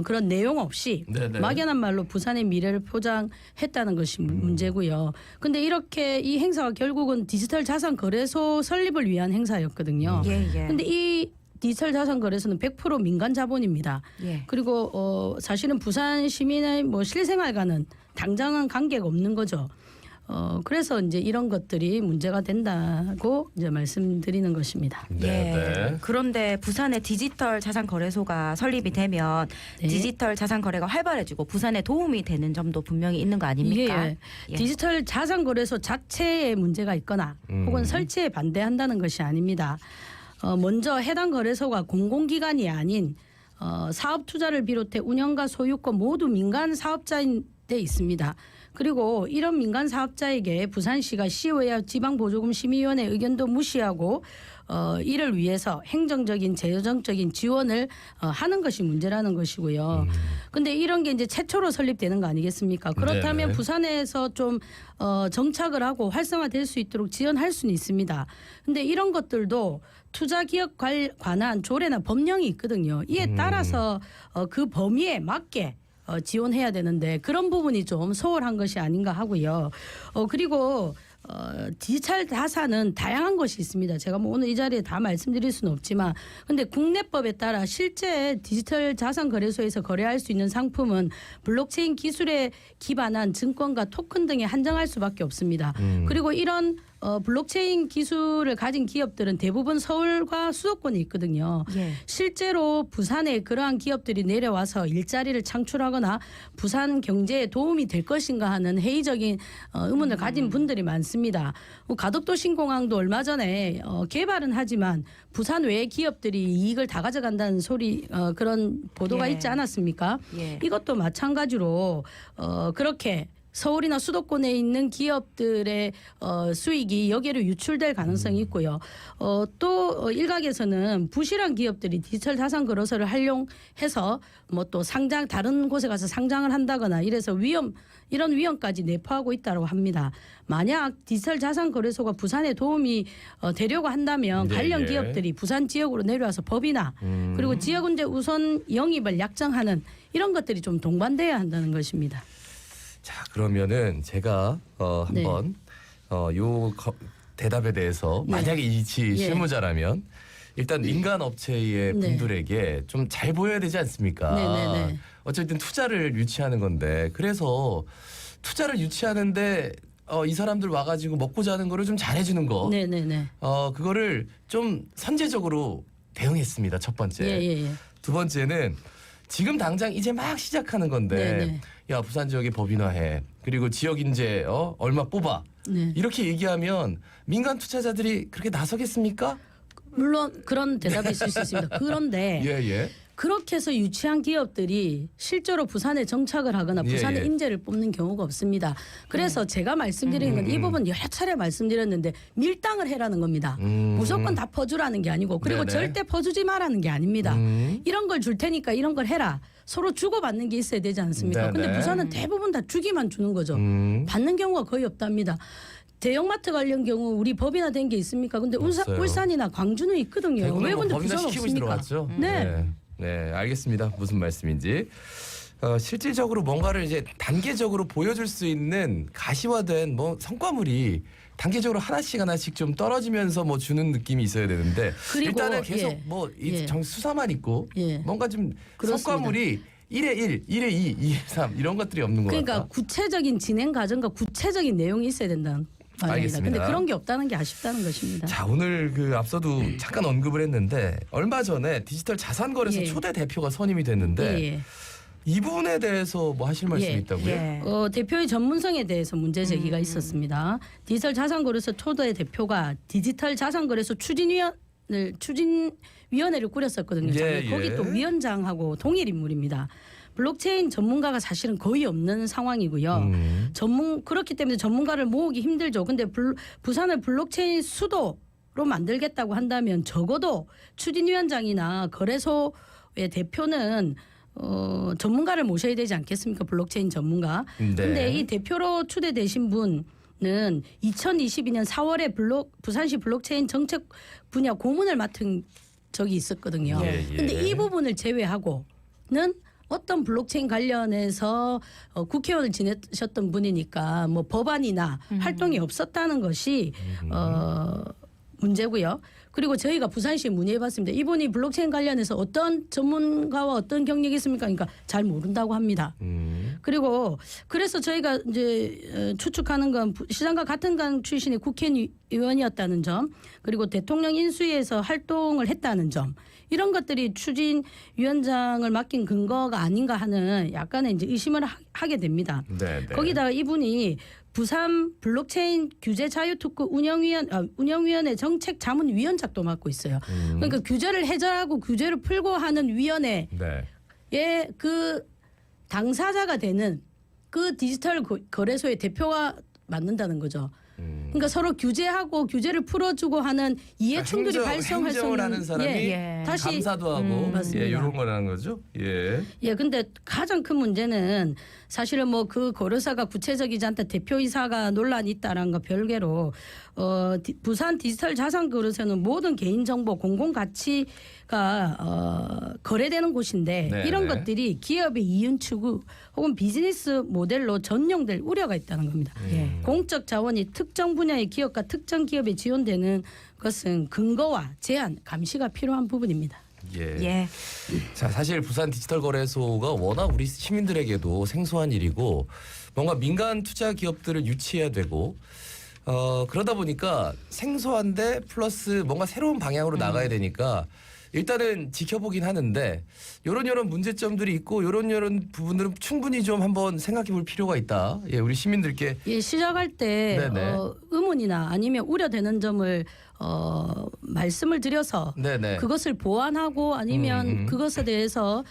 그런 내용 없이 네네. 막연한 말로 부산의 미래를 포장했다는 것이 문제고요. 근데 이렇게 이 행사가 결국은 디지털 자산 거래소 설립을 위한 행사였거든요. 근데 이 디지털 자산 거래소는 100% 민간 자본입니다. 그리고 사실은 부산 시민의 실생활과는 당장은 관계가 없는 거죠. 그래서 이제 이런 것들이 문제가 된다고 이제 말씀드리는 것입니다. 네. 그런데 부산의 디지털 자산 거래소가 설립이 되면 네. 디지털 자산 거래가 활발해지고 부산에 도움이 되는 점도 분명히 있는 거 아닙니까? 예. 디지털 자산 거래소 자체에 문제가 있거나 혹은 설치에 반대한다는 것이 아닙니다. 먼저 해당 거래소가 공공기관이 아닌 사업 투자를 비롯해 운영과 소유권 모두 민간 사업자인 데 있습니다. 그리고 이런 민간 사업자에게 부산시가 시의회와 지방보조금 심의위원회 의견도 무시하고 이를 위해서 행정적인 재정적인 지원을 하는 것이 문제라는 것이고요. 근데 이런 게 이제 최초로 설립되는 거 아니겠습니까? 그렇다면 네네. 부산에서 좀 정착을 하고 활성화될 수 있도록 지원할 수는 있습니다. 근데 이런 것들도 투자 기업 관한 조례나 법령이 있거든요. 이에 따라서 그 범위에 맞게 지원해야 되는데 그런 부분이 좀 소홀한 것이 아닌가 하고요. 그리고 디지털 자산은 다양한 것이 있습니다. 제가 오늘 이 자리에 다 말씀드릴 수는 없지만 근데 국내법에 따라 실제 디지털 자산 거래소에서 거래할 수 있는 상품은 블록체인 기술에 기반한 증권과 토큰 등에 한정할 수밖에 없습니다. 그리고 이런 블록체인 기술을 가진 기업들은 대부분 서울과 수도권에 있거든요. 실제로 부산에 그러한 기업들이 내려와서 일자리를 창출하거나 부산 경제에 도움이 될 것인가 하는 회의적인 의문을 가진 분들이 많습니다. 가덕도 신공항도 얼마 전에 개발은 하지만 부산 외의 기업들이 이익을 다 가져간다는 소리 그런 보도가 있지 않았습니까? 이것도 마찬가지로 그렇게 서울이나 수도권에 있는 기업들의 수익이 여기로 유출될 가능성이 있고요. 또 일각에서는 부실한 기업들이 디지털 자산 거래소를 활용해서 뭐 또 상장 다른 곳에 가서 상장을 한다거나 이래서 이런 위험까지 내포하고 있다고 합니다. 만약 디지털 자산 거래소가 부산에 도움이 되려고 한다면 네, 관련 예. 기업들이 부산 지역으로 내려와서 법이나 그리고 지역은제 우선 영입을 약정하는 이런 것들이 좀 동반돼야 한다는 것입니다. 자, 그러면은 제가 한번 대답에 대해서 네. 만약에 이치 예. 실무자라면 일단 민간 업체의 네. 분들에게 좀 잘 보여야 되지 않습니까? 네네네. 어쨌든 투자를 유치하는 건데 그래서 투자를 유치하는데 이 사람들 와가지고 먹고자 하는 거를 좀 잘해주는 거. 네네네. 그거를 좀 선제적으로 대응했습니다. 첫 번째. 예. 두 번째는 지금 당장 이제 막 시작하는 건데 네네. 야 부산 지역에 법인화해 그리고 지역 인재 얼마 뽑아 네. 이렇게 얘기하면 민간 투자자들이 그렇게 나서겠습니까? 물론 그런 대답이 있을 수 있습니다. 그런데 예. 그렇게 해서 유치한 기업들이 실제로 부산에 정착을 하거나 부산에 예. 임대를 뽑는 경우가 없습니다. 그래서 제가 말씀드리는 건 이 부분 여러 차례 말씀드렸는데 밀당을 해라는 겁니다. 무조건 다 퍼주라는 게 아니고 그리고 네네. 절대 퍼주지 말라는 게 아닙니다. 이런 걸 줄 테니까 이런 걸 해라. 서로 주고받는 게 있어야 되지 않습니까? 네네. 근데 부산은 대부분 다 주기만 주는 거죠. 받는 경우가 거의 없답니다. 대형마트 관련 경우 우리 법인화된 게 있습니까? 근데 없어요. 울산이나 광주는 있거든요. 대구는 왜 뭐 근데 법인화 부산 시키고 없습니까? 들어갔죠. 네. 네, 알겠습니다. 무슨 말씀인지. 실질적으로 뭔가를 이제 단계적으로 보여줄 수 있는 가시화된 뭐 성과물이 단계적으로 하나씩 좀 떨어지면서 뭐 주는 느낌이 있어야 되는데 그리고, 일단은 계속 예. 뭐 예. 수사만 있고 예. 뭔가 좀 그렇습니다. 성과물이 1에 1, 1에 2, 2에 3 이런 것들이 없는 것 그러니까 같다. 구체적인 진행 과정과 구체적인 내용이 있어야 된다는 말입니다. 알겠습니다. 근데 그런 게 없다는 게 아쉽다는 것입니다. 자, 오늘 그 앞서도 잠깐 언급을 했는데 얼마 전에 디지털 자산거래소 예. 초대 대표가 선임이 됐는데 예. 이 부분에 대해서 뭐 하실 말씀이 예. 있다고요? 대표의 전문성에 대해서 문제 제기가 있었습니다. 디지털 자산거래소 초대 대표가 디지털 자산거래소 추진위원회를 꾸렸었거든요. 예, 거기 예. 또 위원장하고 동일 인물입니다. 블록체인 전문가가 사실은 거의 없는 상황이고요. 그렇기 때문에 전문가를 모으기 힘들죠. 근데 부산을 블록체인 수도로 만들겠다고 한다면 적어도 추진위원장이나 거래소의 대표는 전문가를 모셔야 되지 않겠습니까? 블록체인 전문가. 네. 근데 이 대표로 추대되신 분은 2022년 4월에 부산시 블록체인 정책 분야 고문을 맡은 적이 있었거든요. 예. 근데 이 부분을 제외하고는 어떤 블록체인 관련해서 국회의원을 지내셨던 분이니까 뭐 법안이나 활동이 없었다는 것이 문제고요. 그리고 저희가 부산시에 문의해봤습니다. 이분이 블록체인 관련해서 어떤 전문가와 어떤 경력이 있습니까? 그러니까 잘 모른다고 합니다. 그리고 그래서 저희가 이제 추측하는 건 시장과 같은 강 출신의 국회의원이었다는 점, 그리고 대통령 인수위에서 활동을 했다는 점, 이런 것들이 추진위원장을 맡긴 근거가 아닌가 하는 약간의 이제 의심을 하게 됩니다. 네. 거기다가 이분이 부산 블록체인 규제 자유특구 운영위원회 정책 자문위원장도 맡고 있어요. 그러니까 규제를 해결하고 규제를 풀고 하는 위원회의 그 당사자가 되는 그 디지털 거래소의 대표가 맡는다는 거죠. 그러니까 서로 규제하고 규제를 풀어주고 하는 이해 충돌이 발생할 수 행정을 있는 하는 사람이 다시 감사도 하고 맞습니다. 이런 거라는 거죠. 예. 근데 가장 큰 문제는 사실은 뭐 그 거래소가 구체적이지 않다, 대표이사가 논란이 있다라는 거 별개로 부산 디지털 자산 거래소는 모든 개인 정보 공공 가치가 거래되는 곳인데 네, 이런 네. 것들이 기업의 이윤 추구 혹은 비즈니스 모델로 전용될 우려가 있다는 겁니다. 공적 자원이 특정 분야의 기업과 특정 기업에 지원되는 것은 근거와 제한, 감시가 필요한 부분입니다. 예. 자, 사실 부산 디지털 거래소가 워낙 우리 시민들에게도 생소한 일이고 뭔가 민간 투자 기업들을 유치해야 되고 그러다 보니까 생소한데 플러스 뭔가 새로운 방향으로 나가야 되니까 일단은 지켜보긴 하는데 요런 문제점들이 있고 요런 부분들은 충분히 좀 한번 생각해 볼 필요가 있다. 예, 우리 시민들께 시작할 때 네네. 의문이나 아니면 우려되는 점을 말씀을 드려서 네네. 그것을 보완하고 아니면 그것에 대해서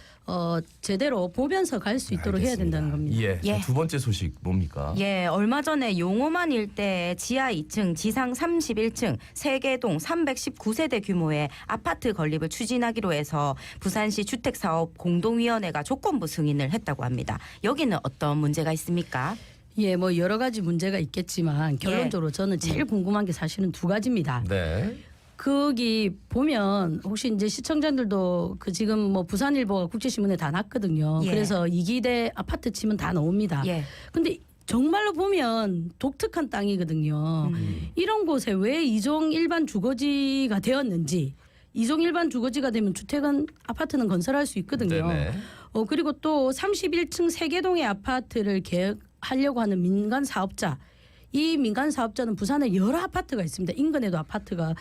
제대로 보면서 갈 수 있도록 해야 된다는 겁니다. 예. 예. 두 번째 소식 뭡니까? 예, 얼마 전에 용호만 일대 지하 2층, 지상 31층, 세개동 319세대 규모의 아파트 건립을 추진하기로 해서 부산시 주택사업 공동위원회가 조건부 승인을 했다고 합니다. 여기는 어떤 문제가 있습니까? 예, 뭐 여러 가지 문제가 있겠지만 결론적으로 저는 제일 궁금한 게 사실은 두 가지입니다. 네. 거기 보면 혹시 이제 시청자들도 그 지금 뭐 부산일보가 국제신문에 다 났거든요. 예. 그래서 이기대 아파트 치면 다 나옵니다. 예. 근데 정말로 보면 독특한 땅이거든요. 이런 곳에 왜 이종 일반 주거지가 되었는지, 이종 일반 주거지가 되면 주택은 아파트는 건설할 수 있거든요. 네네. 그리고 또 31층 세개동의 아파트를 계획하려고 하는 민간 사업자, 이 민간 사업자는 부산에 여러 아파트가 있습니다. 인근에도 아파트가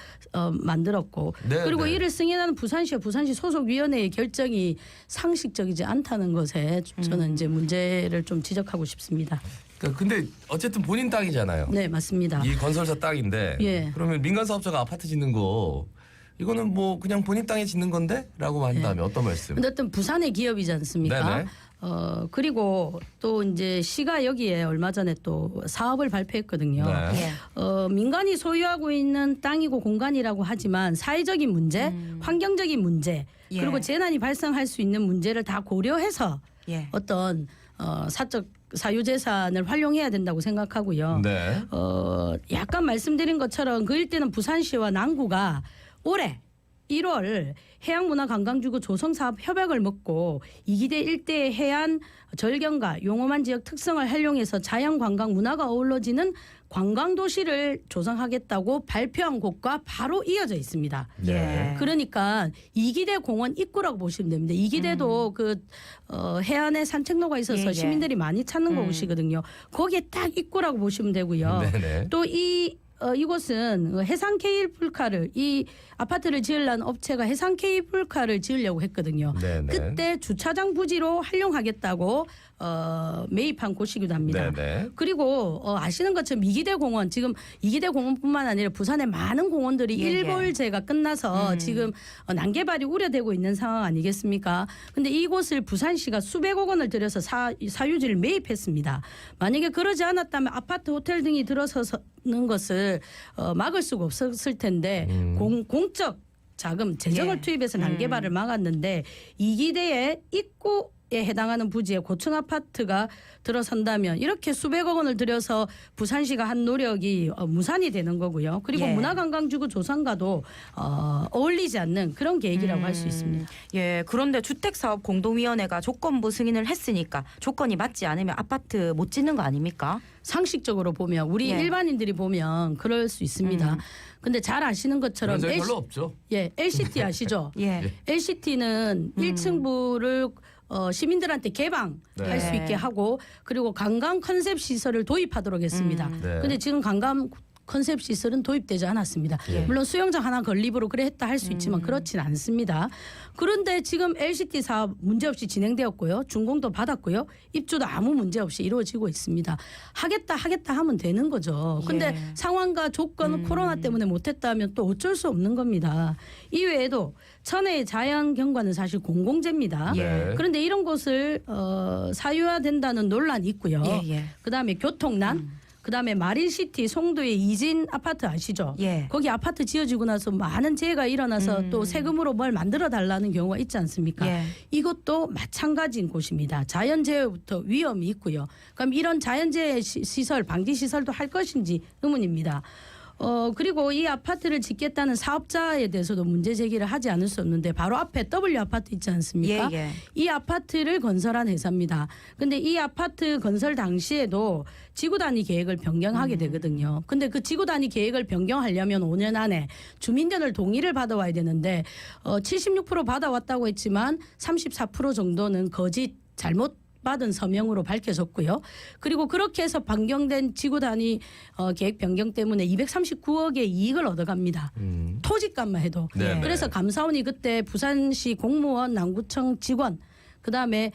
만들었고, 네, 그리고 네. 이를 승인하는 부산시와 부산시 소속위원회의 결정이 상식적이지 않다는 것에 저는 이제 문제를 좀 지적하고 싶습니다. 그러니까 근데 어쨌든 본인 땅이잖아요. 네, 맞습니다. 이 건설사 땅인데 예. 그러면 민간 사업자가 아파트 짓는 거 이거는 뭐 그냥 본인 땅에 짓는 건데라고 한다면 어떤 말씀? 근데 어떤 부산의 기업이지 않습니까? 네네. 그리고 또 이제 시가 여기에 얼마 전에 또 사업을 발표했거든요. 네. 민간이 소유하고 있는 땅이고 공간이라고 하지만 사회적인 문제, 환경적인 문제, 예. 그리고 재난이 발생할 수 있는 문제를 다 고려해서 예. 어떤 사적 사유재산을 활용해야 된다고 생각하고요. 네. 약간 말씀드린 것처럼 그 일대는 부산시와 남구가 올해 1월 해양문화관광주거 조성사업 협약을 맺고 이기대 일대의 해안 절경과 용호만 지역 특성을 활용해서 자연관광 문화가 어우러지는 관광도시를 조성하겠다고 발표한 곳과 바로 이어져 있습니다. 네. 그러니까 이기대 공원 입구라고 보시면 됩니다. 이기대도 그 해안에 산책로가 있어서 예, 예. 시민들이 많이 찾는 곳이거든요. 거기에 딱 입구라고 보시면 되고요. 네네. 또 이곳은 해상 케이블카를 이 아파트를 지으려는 업체가 해상 케이블카를 지으려고 했거든요. 네네. 그때 주차장 부지로 활용하겠다고 매입한 곳이기도 합니다. 네네. 그리고 아시는 것처럼 이기대 공원, 지금 이기대 공원뿐만 아니라 부산의 많은 공원들이 예, 예. 일벌제가 끝나서 지금 난개발이 우려되고 있는 상황 아니겠습니까? 근데 이곳을 부산시가 수백억 원을 들여서 사유지를 매입했습니다. 만약에 그러지 않았다면 아파트, 호텔 등이 들어서는 것을 막을 수가 없었을 텐데 공적 자금 재정을 예. 투입해서 난개발을 막았는데 이기대의 입구에 해당하는 부지에 고층 아파트가 들어선다면 이렇게 수백억 원을 들여서 부산시가 한 노력이 무산이 되는 거고요. 그리고 예. 문화관광주거 조성과도 어울리지 않는 그런 계획이라고 할 수 있습니다. 예, 그런데 주택사업 공동위원회가 조건부 승인을 했으니까 조건이 맞지 않으면 아파트 못 짓는 거 아닙니까? 상식적으로 보면 우리 예. 일반인들이 보면 그럴 수 있습니다. 근데 잘 아시는 것처럼 그런 적이 별로 없죠. LCT 아시죠? 예. LCT는 1층부를 시민들한테 개방할 네. 수 있게 하고 그리고 관광 컨셉 시설을 도입하도록 했습니다. 네. 근데 지금 관광 컨셉 시설은 도입되지 않았습니다. 예. 물론 수영장 하나 건립으로 그래 했다 할 수 있지만 그렇진 않습니다. 그런데 지금 LCT 사업 문제없이 진행되었고요. 준공도 받았고요. 입주도 아무 문제 없이 이루어지고 있습니다. 하겠다 하면 되는 거죠. 근데 예. 상황과 조건은 코로나 때문에 못했다면 또 어쩔 수 없는 겁니다. 이외에도 천혜의 자연경관은 사실 공공재입니다. 네. 그런데 이런 곳을 사유화된다는 논란이 있고요. 예. 그다음에 교통난, 그다음에 마린시티 송도의 이진 아파트 아시죠? 예. 거기 아파트 지어지고 나서 많은 재해가 일어나서 또 세금으로 뭘 만들어 달라는 경우가 있지 않습니까? 예. 이것도 마찬가지인 곳입니다. 자연재해부터 위험이 있고요. 그럼 이런 자연재해 시설, 방지 시설도 할 것인지 의문입니다. 그리고 이 아파트를 짓겠다는 사업자에 대해서도 문제 제기를 하지 않을 수 없는데 바로 앞에 W 아파트 있지 않습니까? 예. 이 아파트를 건설한 회사입니다. 근데 이 아파트 건설 당시에도 지구 단위 계획을 변경하게 되거든요. 근데 그 지구 단위 계획을 변경하려면 5년 안에 주민들을 동의를 받아와야 되는데 76% 받아왔다고 했지만 34% 정도는 거짓 잘못 받은 서명으로 밝혀졌고요. 그리고 그렇게 해서 변경된 지구 단위 계획 변경 때문에 239억의 이익을 얻어갑니다. 토지값만 해도. 네네. 그래서 감사원이 그때 부산시 공무원, 남구청 직원, 그다음에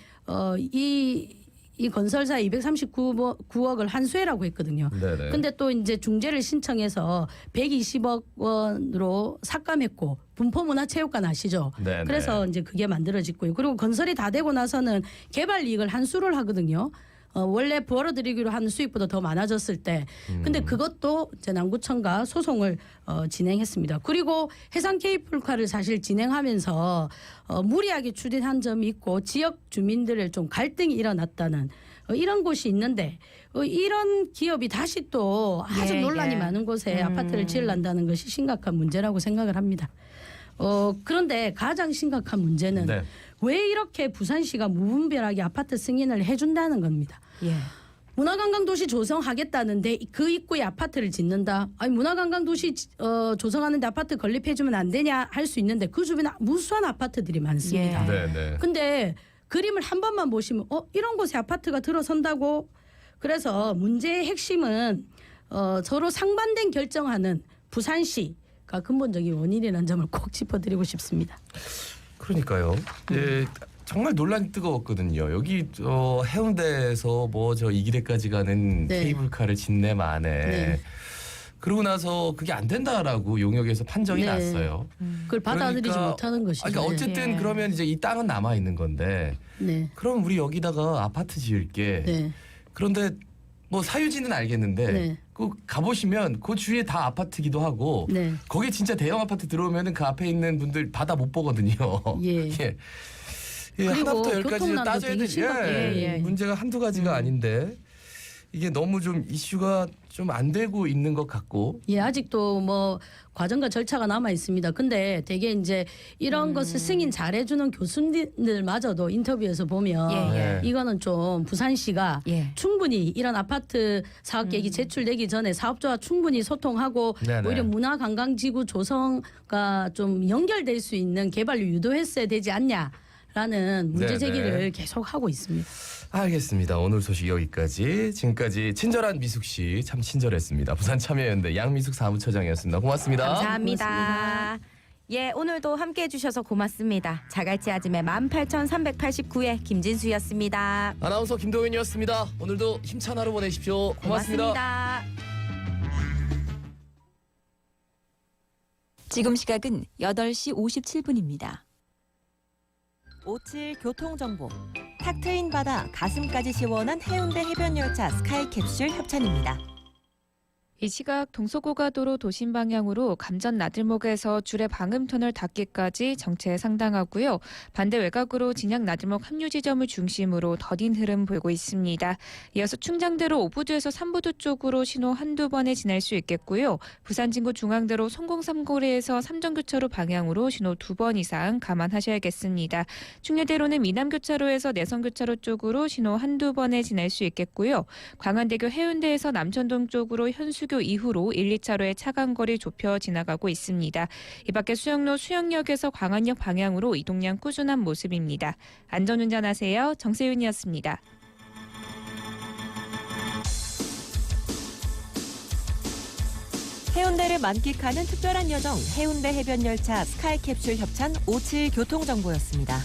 이 이 건설사 239억을 한수해라고 했거든요. 네네. 근데 또 이제 중재를 신청해서 120억 원으로 삭감했고 분포문화체육관 아시죠? 네네. 그래서 이제 그게 만들어졌고요. 그리고 건설이 다 되고 나서는 개발 이익을 한수를 하거든요. 원래 벌어들이기로 하는 수익보다 더 많아졌을 때. 근데 그것도 이제 남구청과 소송을 진행했습니다. 그리고 해상 케이블카를 사실 진행하면서 무리하게 추진한 점이 있고 지역 주민들의 좀 갈등이 일어났다는 이런 곳이 있는데 이런 기업이 다시 또 아주 예, 논란이 예. 많은 곳에 아파트를 지으려는 것이 심각한 문제라고 생각을 합니다. 그런데 가장 심각한 문제는 네. 왜 이렇게 부산시가 무분별하게 아파트 승인을 해준다는 겁니다. 예. 문화관광도시 조성하겠다는데 그 입구에 아파트를 짓는다. 아니 문화관광도시 조성하는데 아파트 건립해주면 안 되냐 할 수 있는데 그 주변에 무수한 아파트들이 많습니다. 예. 네네. 근데 그림을 한 번만 보시면 이런 곳에 아파트가 들어선다고. 그래서 문제의 핵심은 서로 상반된 결정하는 부산시가 근본적인 원인이라는 점을 꼭 짚어드리고 싶습니다. 그러니까요. 예, 정말 논란이 뜨거웠거든요. 여기 해운대에서 뭐 저 이기대까지 가는 네. 케이블카를 짓네 마네. 네. 그러고 나서 그게 안 된다라고 용역에서 판정이 네. 났어요. 그걸 받아들이지 그러니까, 못하는 것이죠. 그러니까 어쨌든 예. 그러면 이제 이 땅은 남아 있는 건데, 네. 그럼 우리 여기다가 아파트 지을게. 네. 그런데 뭐 사유지는 알겠는데, 네. 그 가보시면 그 주위에 다 아파트기도 하고, 네. 거기에 진짜 대형 아파트 들어오면은 그 앞에 있는 분들 바다 못 보거든요. 예. 예. 예, 그리고 하나부터 열까지 교통난도 따져야 되게 되지. 심각해요. 예. 문제가 한두 가지가 아닌데 이게 너무 좀 이슈가 좀 안 되고 있는 것 같고. 예, 아직도 뭐 과정과 절차가 남아 있습니다. 근데 되게 이제 이런 것을 승인 잘해주는 교수님들마저도 인터뷰에서 보면 예, 예. 이거는 좀 부산시가 예. 충분히 이런 아파트 사업 계획이 제출되기 전에 사업자와 충분히 소통하고 네네. 오히려 문화관광지구 조성과 좀 연결될 수 있는 개발을 유도했어야 되지 않냐라는 문제 네네. 제기를 계속 하고 있습니다. 알겠습니다. 오늘 소식 여기까지. 지금까지 친절한 미숙 씨 참 친절했습니다. 부산 참여연대 양미숙 사무처장이었습니다. 고맙습니다. 감사합니다. 예, 오늘도 함께해 주셔서 고맙습니다. 자갈치 아줌의 18,389회 김진수였습니다. 아나운서 김도윤이었습니다. 오늘도 힘찬 하루 보내십시오. 고맙습니다. 고맙습니다. 지금 시각은 8시 57분입니다. 57 교통정보. 탁 트인 바다 가슴까지 시원한 해운대 해변열차 스카이캡슐 협찬입니다. 이 시각 동서고가도로 도심 방향으로 감전 나들목에서 주례 방음터널 닫기까지 정체 상당하고요. 반대 외곽으로 진양 나들목 합류 지점을 중심으로 더딘 흐름 보이고 있습니다. 이어서 충장대로 오부두에서 삼부두 쪽으로 신호 한두 번에 지날 수 있겠고요. 부산 진구 중앙대로 성공삼거리에서 삼정교차로 방향으로 신호 2번 이상 감안하셔야겠습니다. 충렬대로는 미남교차로에서 내성교차로 쪽으로 신호 한두 번에 지날 수 있겠고요. 광안대교 해운대에서 남천동 쪽으로 현수교 이후로 1, 2차로의 차간거리 좁혀 지나가고 있습니다. 이 밖에 수영로 수영역에서 광안역 방향으로 이동량 꾸준한 모습입니다. 안전운전하세요. 정세윤이었습니다. 해운대를 만끽하는 특별한 여정 해운대 해변열차 스카이캡슐 협찬 57 교통정보였습니다.